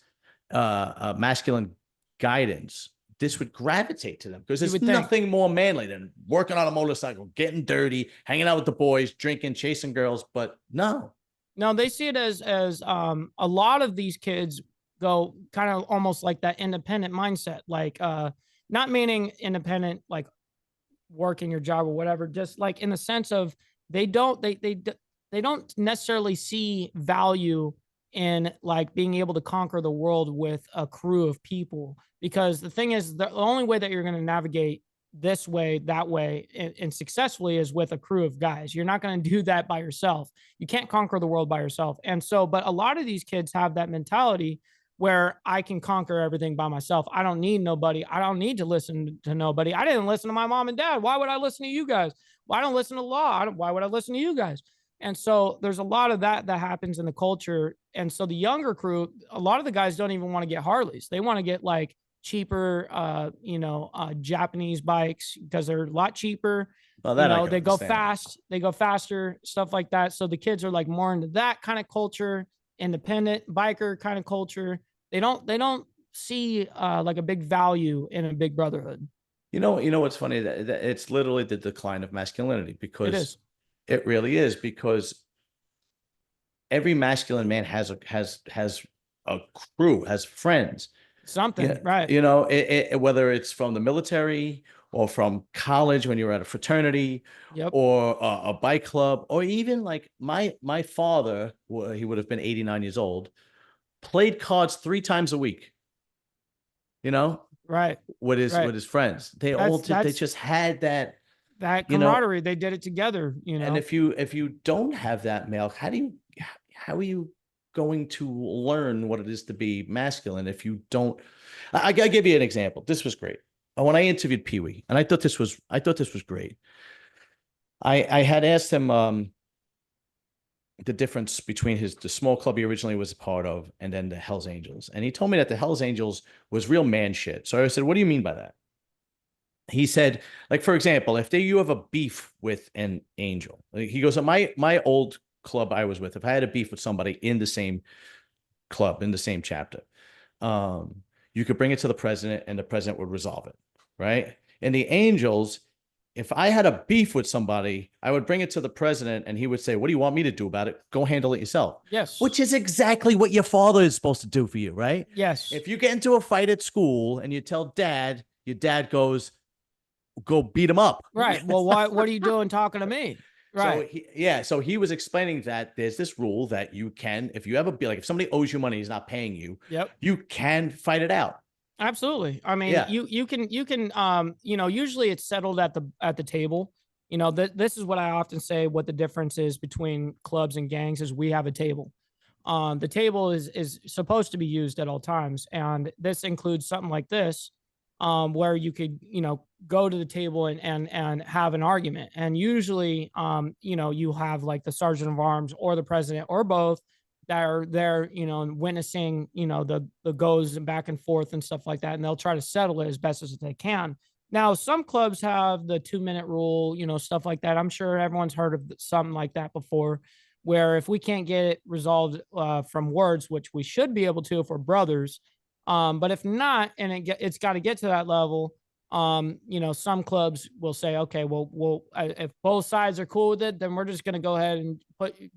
masculine guidance, this would gravitate to them because there's nothing more manly than working on a motorcycle, getting dirty, hanging out with the boys, drinking, chasing girls. But no, they see it as a lot of these kids go kind of almost like that independent mindset, like not meaning independent like working your job or whatever, just like in the sense of they don't necessarily see value in like being able to conquer the world with a crew of people, because the thing is, the only way that you're going to navigate this way, that way, and successfully is with a crew of guys. You're not going to do that by yourself. You can't conquer the world by yourself. And so, but a lot of these kids have that mentality where I can conquer everything by myself. I don't need nobody. I don't need to listen to nobody. I didn't listen to my mom and dad. Why would I listen to you guys? Well, I don't listen to law. Why would I listen to you guys? And so there's a lot of that happens in the culture. And so the younger crew, a lot of the guys don't even want to get Harleys. They want to get like cheaper, Japanese bikes because they're a lot cheaper. Well, they go fast, they go faster, stuff like that. So the kids are like more into that kind of culture, independent biker kind of culture. They don't see like a big value in a big brotherhood. You know what's funny? That it's literally the decline of masculinity, because it really is, because every masculine man has a crew, has friends. Something, right? Whether it's from the military or from college when you're at a fraternity, or a bike club, or even like my father, he would have been 89 years old, played cards 3 times a week. Right. With his friends. They just had that camaraderie. They did it together. And if you don't have that, male, how are you going to learn what it is to be masculine if you don't? I give you an example. This was great. When I interviewed Pee Wee, and I thought this was great. I had asked him, the difference between the small club he originally was a part of and then the Hells Angels. And he told me that the Hells Angels was real man shit. So I said, what do you mean by that? He said, like, for example, if you have a beef with an angel, like, he goes, my old club I was with, if I had a beef with somebody in the same club, in the same chapter, you could bring it to the president and the president would resolve it. Right. And the angels, if I had a beef with somebody, I would bring it to the president and he would say, what do you want me to do about it? Go handle it yourself. Yes. Which is exactly what your father is supposed to do for you, right? Yes. If you get into a fight at school and you tell dad, your dad goes, go beat him up. Right. Well, what are you doing talking to me? Right. So he was explaining that there's this rule that you can, if you ever be like, if somebody owes you money, he's not paying you, Yep. you can fight it out. Absolutely. I mean, you can, usually it's settled at the table. This is what I often say, what the difference is between clubs and gangs is we have a table. The table is supposed to be used at all times. And this includes something like this, where you could, go to the table and have an argument. And usually, you have like the sergeant of arms or the president or both that are there, witnessing, the goes back and forth and stuff like that. And they'll try to settle it as best as they can. Now, some clubs have the 2-minute rule, stuff like that. I'm sure everyone's heard of something like that before, where if we can't get it resolved from words, which we should be able to if we're brothers, but if not, and it's got to get to that level, some clubs will say, okay, well, if both sides are cool with it, then we're just going to go ahead and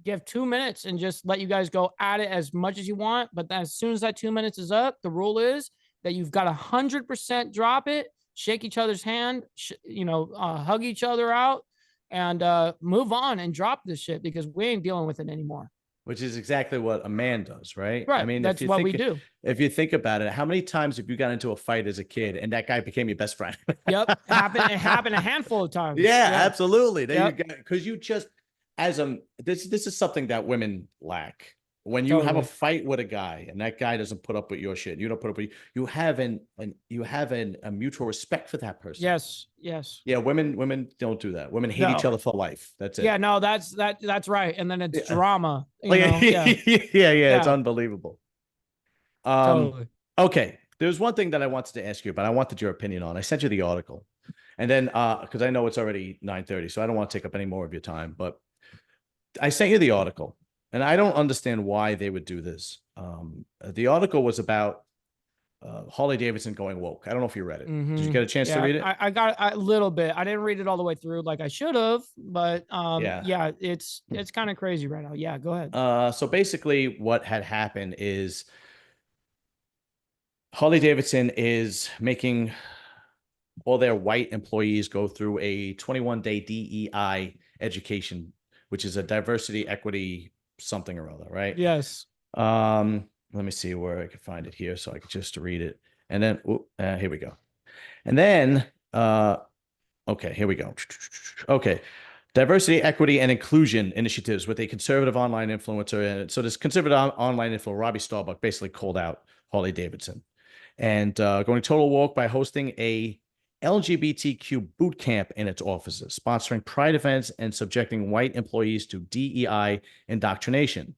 give 2 minutes and just let you guys go at it as much as you want. But then as soon as that 2 minutes is up, the rule is that you've got 100% drop it, shake each other's hand, hug each other out, and move on and drop this shit because we ain't dealing with it anymore. Which is exactly what a man does, right? Right. I mean, that's what we do. If you think about it, how many times have you got into a fight as a kid and that guy became your best friend? Yep. It happened a handful of times. Yeah, absolutely. Because you just, this is something that women lack. When you have a fight with a guy and that guy doesn't put up with your shit, you don't put up with you have a mutual respect for that person. Yes. Yeah, women don't do that. Women hate each other for life. That's it. Yeah, no, that's right. And then it's drama. It's unbelievable. Totally. Okay. There's one thing that I wanted to ask you, but I wanted your opinion on. I sent you the article. And then because I know it's already 9:30, so I don't want to take up any more of your time, but I sent you the article. And I don't understand why they would do this. The article was about Harley Davidson going woke. I don't know if you read it. Did you get a chance to read it? I got a little bit. I didn't read it all the way through like I should have, but it's kind of crazy right now. Yeah, go ahead. So basically what had happened is Harley Davidson is making all their white employees go through a 21-day DEI education, which is a diversity, equity, something or other, right? Yes. Let me see where I can find it here so I can just read it. And then here we go. And then okay, here we go. Okay. Diversity, equity, and inclusion initiatives with a conservative online influencer. And so this conservative online influencer, Robbie Starbuck, basically called out Harley Davidson and going total woke by hosting a LGBTQ boot camp in its offices, sponsoring pride events and subjecting white employees to DEI indoctrination.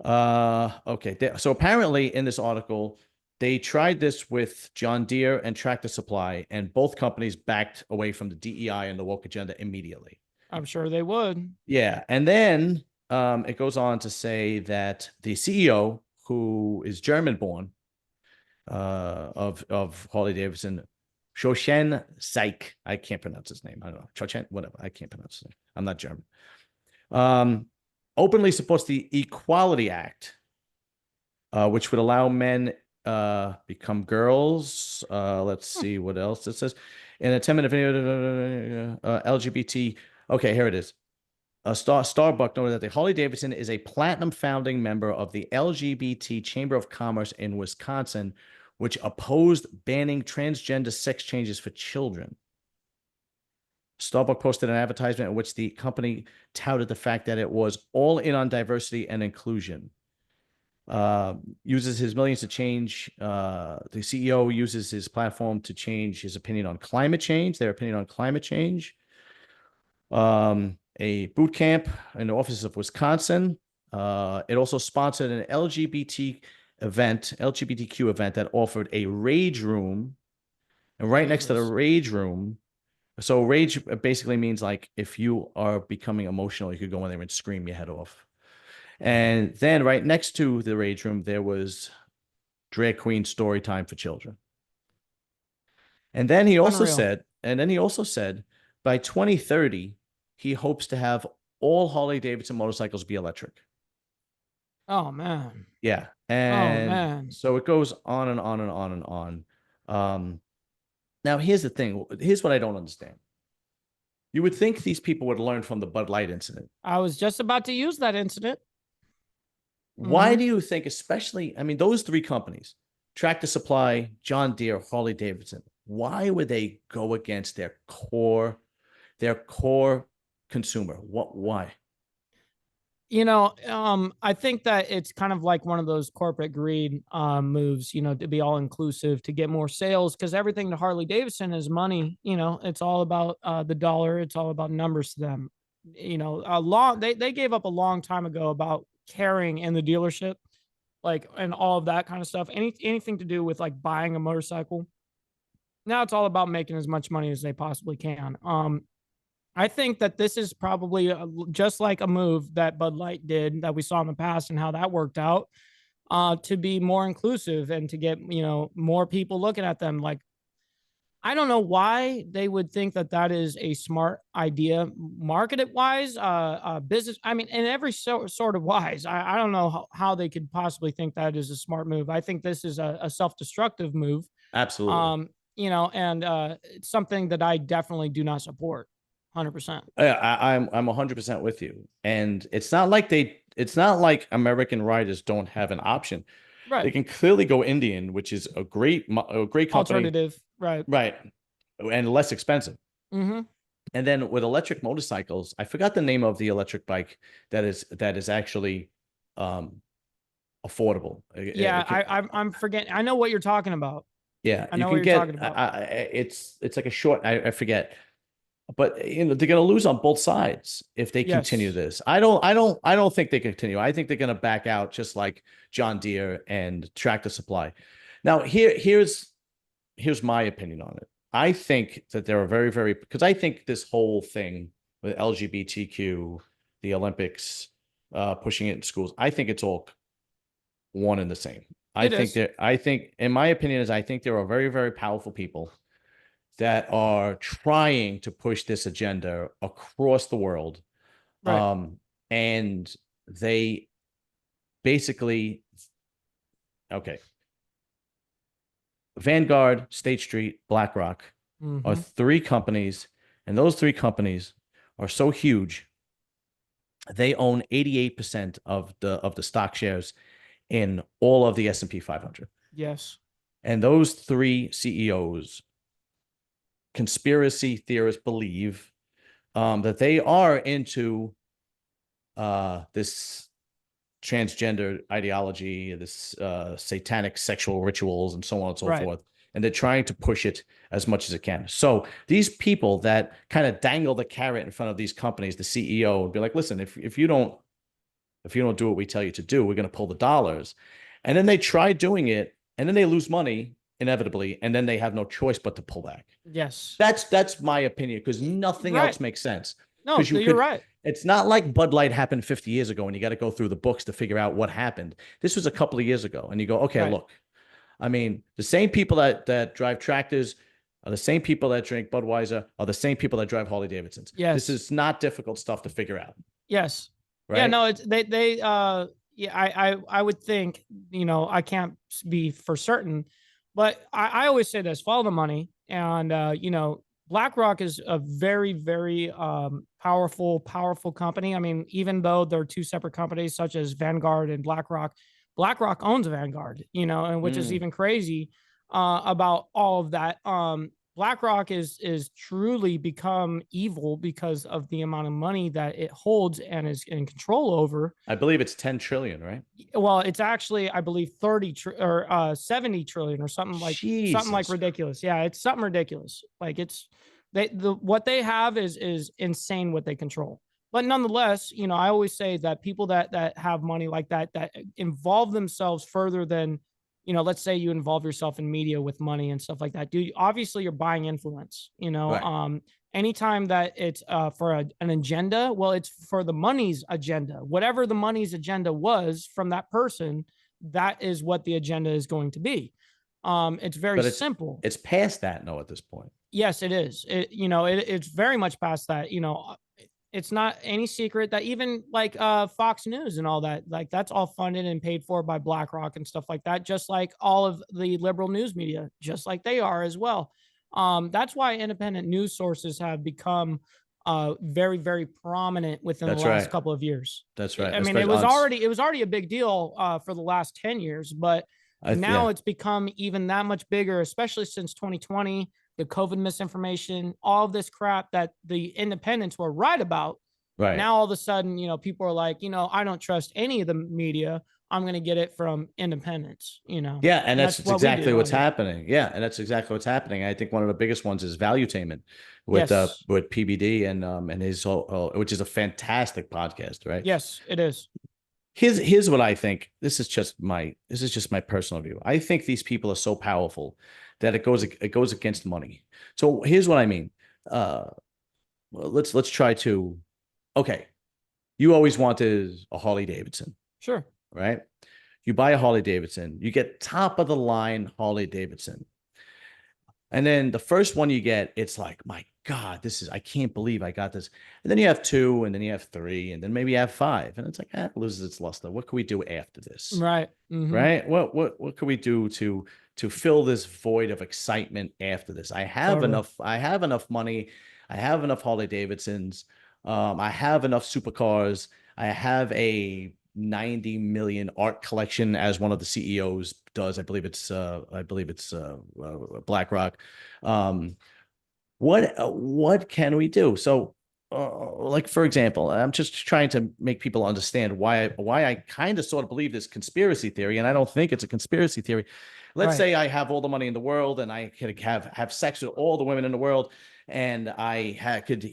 Okay. So apparently in this article, they tried this with John Deere and Tractor Supply, and both companies backed away from the DEI and the woke agenda immediately. I'm sure they would. Yeah. And then it goes on to say that the CEO, who is German-born, of Harley Davidson, Shoshen Saik. I can't pronounce his name. I don't know. Shoshen, whatever. I can't pronounce his name. I'm not German. Openly supports the Equality Act, which would allow men become girls. Let's see what else it says. In a 10-minute video, LGBT. Okay, here it is. Starbuck noted that the Harley Davidson is a platinum founding member of the LGBT Chamber of Commerce in Wisconsin, which opposed banning transgender sex changes for children. Starbuck posted an advertisement in which the company touted the fact that it was all in on diversity and inclusion. Uses his millions to change. The CEO uses his platform to change his opinion on climate change, their opinion on climate change. a boot camp in the office of Wisconsin. It also sponsored an LGBTQ event that offered a rage room. And right next to the Jesus. rage room, so rage basically means like if you are becoming emotional, you could go in there and scream your head off. And then right next to the rage room, there was drag queen story time for children. Unreal. And then he also said by 2030, he hopes to have all Harley Davidson motorcycles be electric. Oh man. Yeah. Oh And man. so it goes on and on and on and on. Now, here's the thing. Here's what I don't understand. You would think these people would learn from the Bud Light incident. I was just about to use that incident. Why Mm-hmm. do you think, especially, I mean, those three companies, Tractor Supply, John Deere, Harley Davidson, why would they go against their core consumer? Why? I think that it's kind of like one of those corporate greed moves, to be all inclusive, to get more sales, because everything to Harley Davidson is money. It's all about the dollar. It's all about numbers to them. They gave up a long time ago about caring in the dealership, like, and all of that kind of stuff. Anything to do with like buying a motorcycle. Now it's all about making as much money as they possibly can. I think that this is probably just like a move that Bud Light did that we saw in the past and how that worked out, to be more inclusive and to get, more people looking at them. Like, I don't know why they would think that that is a smart idea, market wise, business. I mean, in every sort of wise, I don't know how they could possibly think that is a smart move. I think this is a self-destructive move. Absolutely. And it's something that I definitely do not support. 100%. Yeah, I'm 100% with you. And it's not like American riders don't have an option. They Right. can clearly go Indian, which is a great company, Alternative. Right. right? And less expensive. Mm-hmm. And then with electric motorcycles, I forgot the name of the electric bike that is actually um affordable. Yeah, I'm forgetting. I know what you're talking about. Yeah, I you know what can you're talking get about. it's like a short, I forget, but they're going to lose on both sides if they continue Yes. this. I don't think they continue. I think they're going to back out just like John Deere and Tractor Supply. Now here's my opinion on it. I think that there are very, because I think this whole thing with LGBTQ, the Olympics, pushing it in schools, I think it's all one and the same. It is. I think, in my opinion, is I think there are very, very powerful people that are trying to push this agenda across the world. Right. And they basically, okay, Vanguard, State Street, BlackRock are Mm-hmm. three companies, and those three companies are so huge. They own 88% of the stock shares in all of the S&P 500. Yes. And those three CEOs, conspiracy theorists, believe that they are into this transgender ideology, this satanic sexual rituals, and so on and so Right. forth. And they're trying to push it as much as it can. So these people that kind of dangle the carrot in front of these companies, the CEO would be like, listen, if you don't do what we tell you to do, we're going to pull the dollars. And then they try doing it, and then they lose money inevitably, and then they have no choice but to pull back. Yes. That's my opinion, because nothing Right. else makes sense. No, Because you're right. it's not like Bud Light happened 50 years ago and you got to go through the books to figure out what happened. This was a couple of years ago, and you go, okay, Right. look, I mean, the same people that drive tractors are the same people that drink Budweiser are the same people that drive Harley Davidsons. This Yes. is not difficult stuff to figure out, Yes. Yeah, right? no, it's they yeah, I would think, I can't be for certain, but I always say this, follow the money. And BlackRock is a very, very powerful company. I mean, even though they're two separate companies such as Vanguard and BlackRock, BlackRock owns Vanguard, and which is Mm. even crazy about all of that. BlackRock is truly become evil because of the amount of money that it holds and is in control over. I believe it's 10 trillion, right? Well, it's actually, I believe, 70 trillion or something like Jesus. ridiculous. Yeah, it's something ridiculous. Like, it's what they have is insane what they control. But nonetheless, you know, I always say that people that have money like that involve themselves further than, you know, let's say you involve yourself in media with money and stuff like that. Dude, obviously you're buying influence, you know. Right. Anytime that it's for an agenda, well, it's for the money's agenda. Whatever the money's agenda was from that person, that is what the agenda is going to be. It's very But simple. it's past that no at this point. Yes, it is. You know, it's very much past that. You know, it's not any secret that even like Fox News and all that, like that's all funded and paid for by BlackRock and stuff like that, just like all of the liberal news media, just like they are as well. That's why independent news sources have become very, very prominent within the That's last right. couple of years. That's right. I mean, Especially on, it was already a big deal for the last 10 years, but now yeah, it's become even that much bigger, especially since 2020, the COVID misinformation, all of this crap that the independents were right about. right. Now all of a sudden, you know, people are like, you know, I don't trust any of the media. I'm going to get it from independents, you know, Yeah, and and that's that's what we exactly do out what's here. happening. Yeah, and that's exactly what's happening. I think one of the biggest ones is Valuetainment Yes. with PBD and his which is a fantastic podcast, right? Yes, it is. Here's what I think. This is just my personal view. I think these people are so powerful that it goes against money. So here's what I mean. Uh, well, let's try to. Okay, you always wanted a Harley Davidson, Sure. right? You buy a Harley Davidson, you get top of the line Harley Davidson. And then the first one you get, it's like, my God, I can't believe I got this. And then you have two, and then you have three, and then maybe you have five. And it's like, it loses its luster. What can we do after this? Right. Mm-hmm. Right? What can we do to fill this void of excitement after this? Totally. I have enough money. I have enough Harley Davidsons. I have enough supercars. I have a 90 million art collection, as one of the CEOs does. I believe it's BlackRock. Um, what can we do? So, like for example, I'm just trying to make people understand why I kind of sort of believe this conspiracy theory, and I don't think it's a conspiracy theory. Let's Right. say I have all the money in the world, and I could have sex with all the women in the world, and could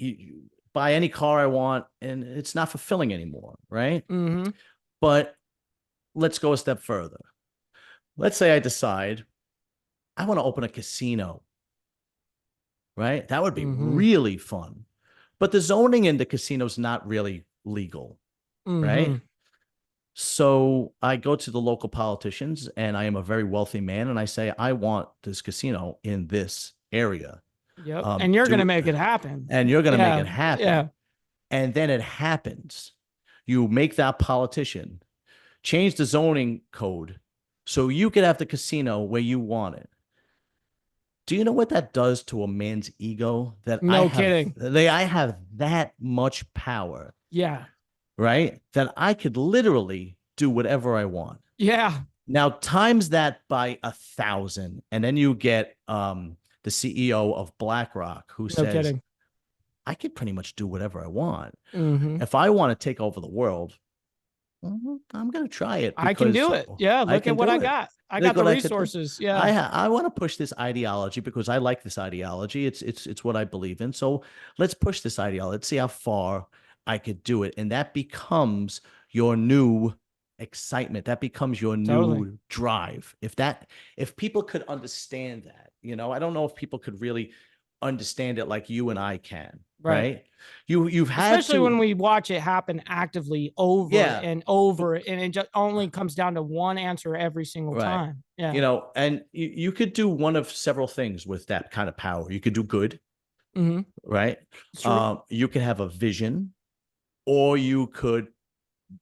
buy any car I want, and it's not fulfilling anymore, right? Mm-hmm. But let's go a step further. Let's say I decide I want to open a casino, right? That would be Mm-hmm. really fun. But the zoning in the casino is not really legal, right? Mm-hmm. So I go to the local politicians, and I am a very wealthy man, and I say, I want this casino in this area. Yep. And you're going to Do make it happen. And you're going to make Yeah. it happen. Yeah. And then it happens. You make that politician change the zoning code so you could have the casino where you want it. Do you know what that does to a man's ego? No kidding. I have that much power, Yeah. right? That I could literally do whatever I want. Yeah. Now times that by 1,000, and then you get the CEO of BlackRock who No says, kidding. I could pretty much do whatever I want. Mm-hmm. If I want to take over the world, I'm going to try it I can because do it. Yeah. I Look at can what do I it. got. I got Look the what I could do. resources. Yeah. I want to push this ideology because I like this ideology. It's what I believe in. So let's push this ideology. Let's see how far I could do it, and that becomes your new excitement. That becomes your Totally. new drive. If people could understand that, I don't know if people could really understand it like you and I can. Right. Right? You've had Especially when to. we watch it happen actively over Yeah. and over, and it just only comes down to one answer every single Right. time. Yeah. And you could do one of several things with that kind of power. You could do good, Mm-hmm. right? Sure. You could have a vision, or you could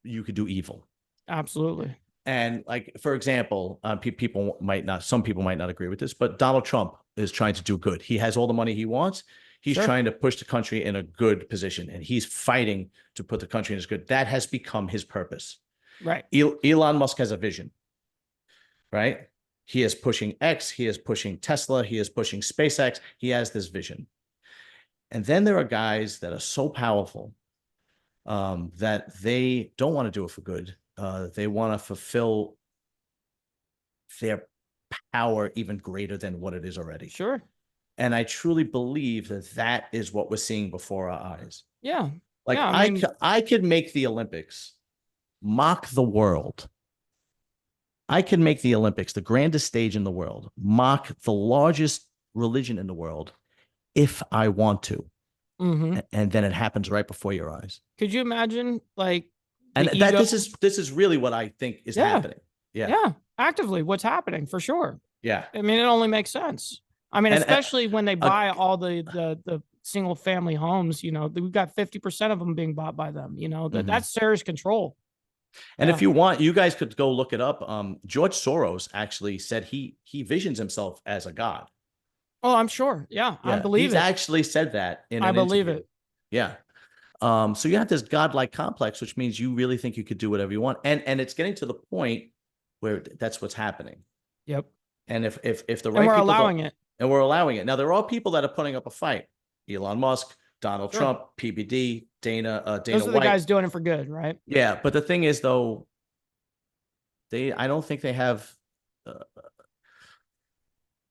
do evil. Absolutely. And like, for example, some people might not agree with this, but Donald Trump is trying to do good. He has all the money he wants. He's Sure. trying to push the country in a good position, and he's fighting to put the country in as good. That has become his purpose. Right. Elon Musk has a vision, right? He is pushing X, he is pushing Tesla, he is pushing SpaceX. He has this vision. And then there are guys that are so powerful that they don't want to do it for good. They want to fulfill their power even greater than what it is already. Sure. And I truly believe that is what we're seeing before our eyes. Yeah. Like Yeah, I mean, I could make the Olympics mock the world. I can make the Olympics, the grandest stage in the world, mock the largest religion in the world if I want to. mhm. And then it happens right before your eyes. Could you imagine like And the that ego? this is really what I think is Yeah, happening. Yeah. yeah, actively what's happening for sure. Yeah. I mean, it only makes sense. I mean, And especially when they uh, buy all the single family homes, you know, we've got 50% of them being bought by them, you know, mhm. that's serious control. And Yeah. if you want, you guys could go look it up. George Soros actually said he visions himself as a god. Oh, I'm sure. Yeah, I Yeah, believe he's it. actually said that in I an believe interview. it. Yeah. So you have this godlike complex, which means you really think you could do whatever you want, and it's getting to the point where that's what's happening. Yep. And if the And right we're people don't, allowing it. and we're allowing it now, there are people that are putting up a fight: Elon Musk, Donald Sure. Trump, PBD, Dana Those are the White. guys doing it for good, right? Yeah, but the thing is, though, I don't think they have. Uh,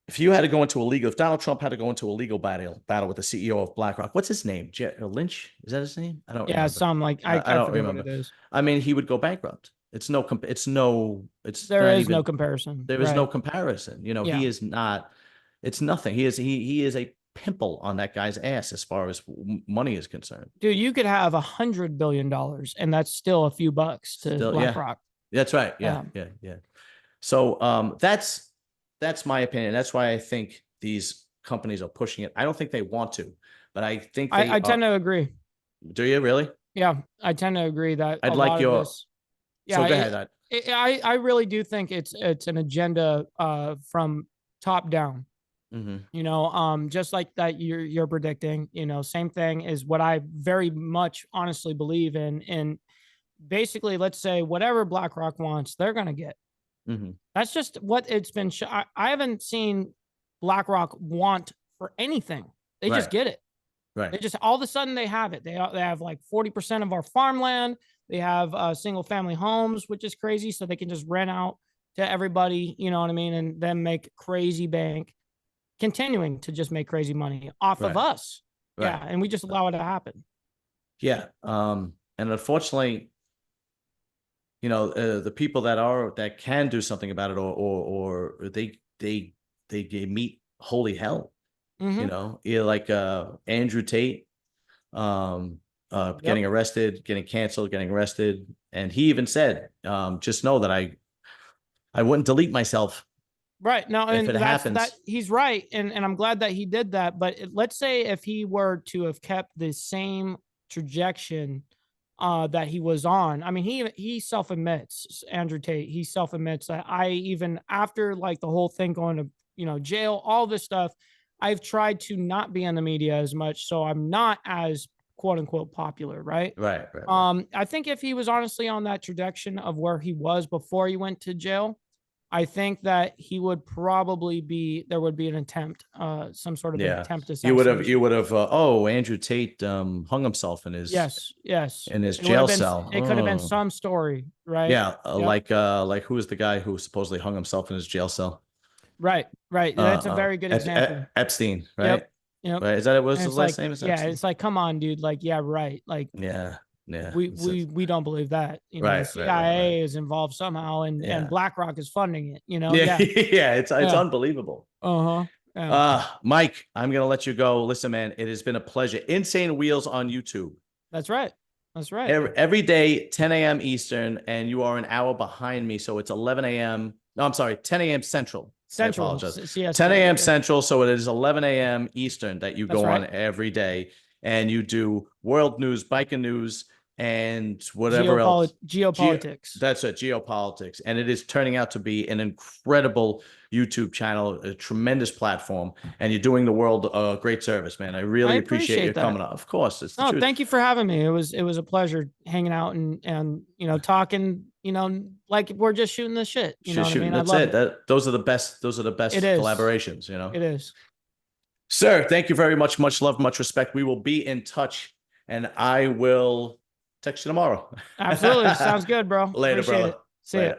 if you had to go into a legal, if Donald Trump had to go into a legal battle with the CEO of BlackRock, what's his name? Lynch? Is that his name? I don't Yeah, remember. some like I I don't forget what remember. it is. I mean, he would go bankrupt. It's There not is no even, comparison. there is Right. no comparison. You know, Yeah. he is not, it's nothing. He is a pimple on that guy's ass as far as money is concerned. Dude, you could have $100 billion and that's still a few bucks to Still, yeah, BlackRock. that's right. Yeah, Yeah. yeah. So that's my opinion. That's why I think these companies are pushing it. I don't think they want to, but I think they I are. tend to agree. Do you really? Yeah, I tend to agree that a I'd like lot of your. this. So Yeah, go ahead. I really do think it's an agenda from top down. Mm-hmm. You know, just like that you're predicting. You know, same thing is what I very much honestly believe in. And basically, let's say whatever BlackRock wants, they're gonna get. Mm-hmm. That's just what it's been. I haven't seen BlackRock want for anything. They just Right. get it. Right. They just all of a sudden they have it. They have like 40% of our farmland. They have single family homes, which is crazy. So they can just rent out to everybody, you know what I mean, and then make crazy bank, continuing to just make crazy money off of Right. us. Right. Yeah, and we just allow it to happen. Yeah. And unfortunately, you know, the people that can do something about it, or they meet holy hell. You Mm-hmm. know, like Andrew Tate, getting Yep. arrested, getting canceled, getting arrested, and he even said, just know that I wouldn't delete myself Right. No, if and it that's that happens. he's right. And I'm glad that he did that. But let's say if he were to have kept the same trajectory that he was on. I mean, he self admits, Andrew Tate, he self admits that I even after like the whole thing going to, you know, jail, all this stuff, I've tried to not be in the media as much. So I'm not as quote unquote popular, right? Right. Right. Right. I think if he was honestly on that trajectory of where he was before he went to jail, I think that he would probably be there would be an attempt, some sort of an Yeah. attempt You assassination. would have. Oh, Andrew Tate hung himself Yes, yes. in his It would have jail been cell. it could have been Oh. some story, right? Yeah, Yep. like who was the guy who supposedly hung himself in his jail cell? Right, right. That's a very good example. Epstein, right? Yep. Yep. Right. Is that it? Was And his it's last like, name? Is yeah, Epstein? it's like, come on, dude. Like, yeah, right. Like Yeah. Yeah. we don't believe that. You know, the Right. CIA is involved somehow and Yeah. BlackRock is funding it, you know? Yeah. Yeah. Yeah. It's Yeah. unbelievable. Uh-huh. Yeah. Mike, I'm gonna let you go. Listen, man, it has been a pleasure. Insane Wheels on YouTube. That's right. That's right. Every day, 10 a.m. Eastern, and you are an hour behind me. So it's 11 a.m. No, I'm sorry, 10 a.m. Central. I Central. apologize. CST. 10 a.m. Yeah. Central. So it is 11 a.m. Eastern that you That's go on right. every day, and you do world news, biker news, and whatever else. Geopolitics. That's it, geopolitics. And it is turning out to be an incredible YouTube channel, a tremendous platform, and you're doing the world a great service, man. I really appreciate you that. coming on. Of course, it's the No, truth. thank you for having me. It was a pleasure hanging out and you know talking, you know, like we're just shooting the shit. You know what I mean? That's I love it. Those are the best. Those are the best It is. collaborations. You know. It is. Sir, thank you very much. Much love, much respect. We will be in touch, and I will text you tomorrow. Absolutely. Sounds good, bro. Later, Appreciate brother. it. See ya.